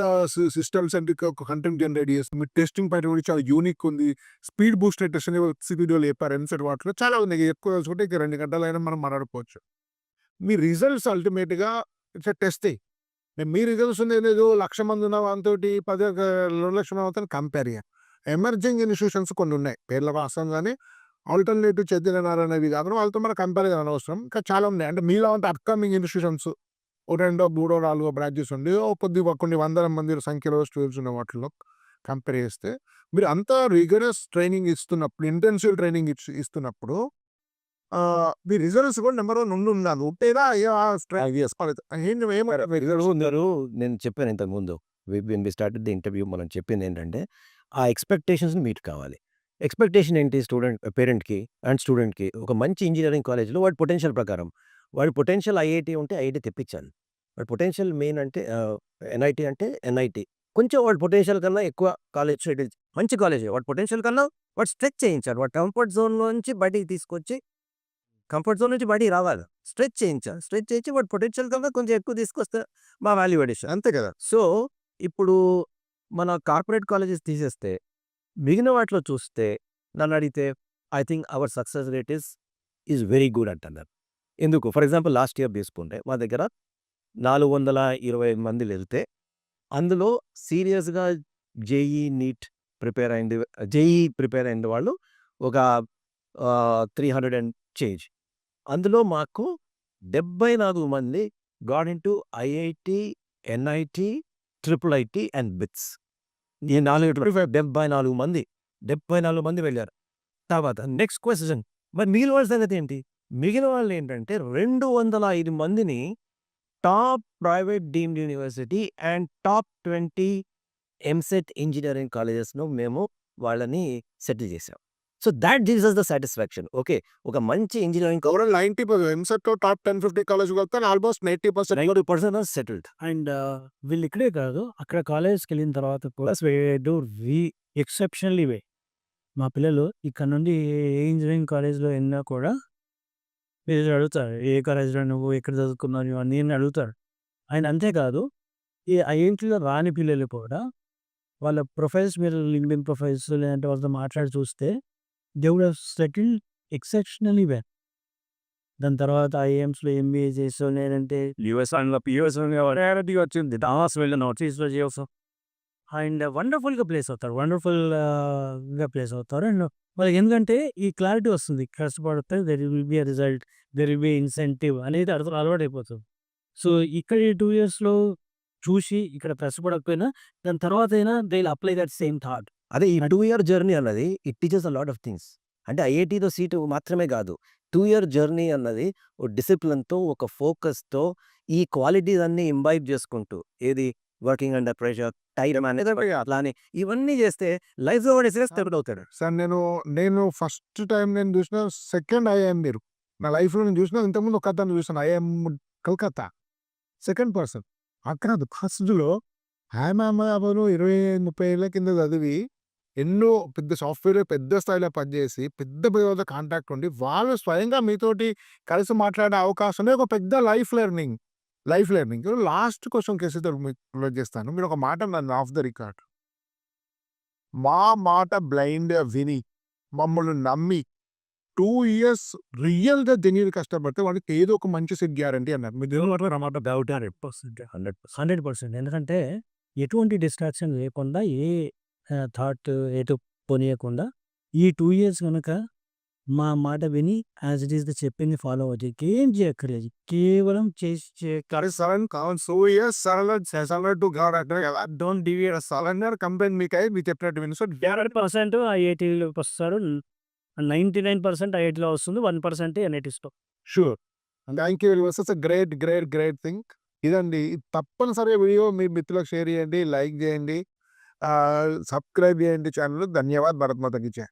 సిస్టమ్ సెంట్రిక్ ఒక కంటెంట్ జనరేట్ చేస్తాం, మీ టెస్టింగ్ పాయింట్ కూడా చాలా యూనిక్ ఉంది, స్పీడ్ బూస్ట్ టెస్ట్ వీడియోలు చెప్పారు, ఎన్సెట్ వాటిలో చాలా ఉంది. ఎక్కువ తెలుసుకుంటే ఇక 2 గంటలైనా మనం మాట్లాడుకోవచ్చు. మీ రిజల్ట్స్ అల్టిమేట్గా ఇట్స్ టెస్ట్. మీ రిజల్ట్స్ ఏదో 1,00,000 మంది ఉన్న వాళ్ళతోటి 2 లక్షల మందితో కంపేర్ చేయాలి. ఎమర్జింగ్ ఇన్స్టిట్యూషన్స్ కొన్ని ఉన్నాయి, పేర్ల వాస్తవం కానీ ఆల్టర్నేటివ్ చెందినవి కాకుండా వాళ్ళతో మన కంపేర్ అనవసరం. ఇంకా చాలా ఉన్నాయి. అంటే మీలో అంత అప్కమింగ్ ఇన్స్టిట్యూషన్స్ 2, 3, 4 బ్రాంచెస్ ఉండి కొన్ని వందల మంది సంఖ్యలో స్టూడెంట్స్ ఉన్న వాటిలో కంపేర్ చేస్తే మీరు అంత రిగరస్ ట్రైనింగ్ ఇస్తున్నప్పుడు, ఇంటెన్సివ్ ట్రైనింగ్ ఇస్తున్నప్పుడు మీ రిజల్ట్స్ కూడా నెంబర్ 1 ఉండాలి. ఉంటేనా నేను చెప్పాను ఇంతకుముందు, when we started the interview, మనం చెప్పింది ఏంటంటే ఆ ఎక్స్పెక్టేషన్స్ని మీట్ కావాలి. ఎక్స్పెక్టేషన్ ఏంటి, పేరెంట్కి అండ్ స్టూడెంట్కి ఒక మంచి ఇంజనీరింగ్ కాలేజ్లో వాడి పొటెన్షియల్ ప్రకారం, వాడి పొటెన్షియల్ ఐఐటి ఉంటే ఐఐటి తెప్పించాలి. వాడి పొటెన్షియల్ మెయిన్ అంటే ఎన్ఐటి అంటే ఎన్ఐటి, కొంచెం వాడి పొటెన్షియల్ కన్నా ఎక్కువ కాలేజ్, మంచి కాలేజ్, వాడి పొటెన్షియల్ కన్నా వాడు స్ట్రెచ్ చేయించాలి. వాడు కంఫర్ట్ జోన్ నుంచి బయటికి తీసుకొచ్చి, కంఫర్ట్ జోన్ నుంచి బయటికి రావాలి, స్ట్రెచ్ చేయించి వాడి పొటెన్షియల్ కన్నా కొంచెం ఎక్కువ తీసుకొస్తే మా వాల్యూ అడిషన్, అంతే కదా. సో ఇప్పుడు మన కార్పొరేట్ కాలేజెస్ తీసేస్తే మిగిలిన వాటిలో చూస్తే నన్ను అడిగితే I think our success rate is very good అంటున్నారు. ఎందుకు? ఫర్ ఎగ్జాంపుల్ లాస్ట్ ఇయర్ తీసుకుంటే మా దగ్గర 420 మంది వెళ్తే అందులో సీరియస్గా జేఈ ప్రిపేర్ అయింది వాళ్ళు ఒక 300 అండ్ చేంజ్. అందులో మాకు 74 మంది got into IIT, NIT, IIIT and bits. ఈ 74 మంది వెళ్ళారు. తర్వాత నెక్స్ట్ క్వశ్చన్, మరి మిగిలిన వాళ్ళ సంగతి ఏంటి? మిగిలిన వాళ్ళు ఏంటంటే 205 మందిని top private deemed university and top 20 EAMCET engineering కాలేజెస్ను మేము వాళ్ళని సెటిల్ చేసాం. So that gives us the satisfaction. Okay, ఒక మంచి ఇంజనీరింగ్ 90% ఎంసెట్ టాప్ 10-50 కాలేజ్ వెళ్తాను, ఆల్మోస్ట్ 90% సెటిల్డ్. అండ్ వీళ్ళు ఇక్కడే కాదు, అక్కడ కాలేజ్కి వెళ్ళిన తర్వాత కూడా ఎక్సెప్షనల్లీ వే. మా పిల్లలు ఇక్కడ నుండి ఏ ఇంజనీరింగ్ కాలేజ్లో వెళ్ళినా కూడా మీరు అడుగుతారు, ఏ కాలేజ్లో నువ్వు ఎక్కడ చదువుకున్నావు అన్నీ అడుగుతారు. అండ్ అంతేకాదు, ఈ ఐఐటీలో రాని పిల్లలు కూడా వాళ్ళ ప్రొఫైల్స్, మీరు లింక్డ్ఇన్ ప్రొఫైల్స్ లేదంటే వాళ్ళతో మాట్లాడి చూస్తే they would have settled exceptionally well. దాని తర్వాత ఐఎమ్స్లో ఎంబీఏ చేసావు, లేదంటే యూఎస్ వచ్చింది, దాస్ వెళ్ళి నార్త్ ఈస్ట్లో చేయవచ్చు. అండ్ వండర్ఫుల్గా ప్లేస్ అవుతారు, ప్లేస్ అవుతారు. అండ్ వాళ్ళకి ఎందుకంటే ఈ క్లారిటీ వస్తుంది, కష్టపడితే there will be a result, there will be incentive అనేది అలవాటు అయిపోతుంది. సో ఇక్కడ ఈ 2 yearsలో చూసి ఇక్కడ కష్టపడకపోయినా దాని తర్వాత అయినా they will apply that same thought. అదే ఈ 2 year జర్నీ అన్నది it teachers a lot of things. అంటే ఐఐటీలో సీటు మాత్రమే కాదు, 2 year జర్నీ అన్నది ఒక డిసిప్లిన్తో, ఒక ఫోకస్తో ఈ క్వాలిటీస్ అన్నీ ఇంబైబ్ చేసుకుంటూ, ఏది working under pressure, time management అట్లానే ఇవన్నీ చేస్తే లైఫ్‌లో కూడా స్టెబుల్ అవుతాడు. సార్ నేను ఫస్ట్ టైం నేను చూసిన సెకండ్ ఐఐఎం మీరు. నా లైఫ్‌లో నేను చూసిన ఇంతకుముందు ఒక అతన్ని చూసాను. ఐఐఎం కలకత్తా. Second person. కాదు ఫస్ట్‌లో అతను 20, 30 ఏళ్ల కింద చదివి ఎన్నో పెద్ద సాఫ్ట్‌వేర్ పెద్ద స్థాయిలో పనిచేసి పెద్ద పేరుతో కాంటాక్ట్ ఉండి వాళ్ళు స్వయంగా మీతోటి కలిసి మాట్లాడే అవకాశమే ఒక పెద్ద లైఫ్ లెర్నింగ్. లాస్ట్ క్వెషన్ కేసుతో మీకు క్లోజ్ చేస్తాను. మీరు ఒక మాట నన్ను ఆఫ్ ద రికార్డ్. మా మాట బ్లైండ్‌గా విని మమ్మల్ని నమ్మి 2 ఇయర్స్ రియల్‌గా జెన్యూన్ కష్టపడితే వాడికి ఏదో ఒక మంచి సెట్ గ్యారంటీ అన్నారు. మీ దేవుని మాటలో నా మాట డౌట్ 100%. 100%. ఎందుకంటే ఎటువంటి డిస్ట్రాక్షన్ లేకుండా ఏ థాట్ ఎటు పోనీయకుండా ఈ 2 ఇయర్స్ గనక మా మాట విని యాజ్ ఇట్ ఈస్ చెప్పింది ఫాలో అవ్వచ్చు. ఏం చేయక్కర్లేదు. కేవలం సరెండర్ కావాలి. 2 ఇయర్స్ సరెండర్ టు గాడ్ అంటారు కదా. డోంట్ డివియేట్ సరెండర్ కంపెనీ మీకై మీరు చెప్పినట్టు విను. సో 100% ఐఐటీలోకి వస్తారు. 99% ఐఐటీలో వస్తుంది. 1% ఎన్ఐటీస్‌లో. Sure. Thank you very much. It's great thing. ఇదండి. తప్పనిసరిగా వీడియో మీ మిత్రులకు షేర్ చేయండి, లైక్ చేయండి, సబ్స్క్రైబ్ చేయండి ఛానల్. ధన్యవాద్. భారత్ మాతా కీ జై.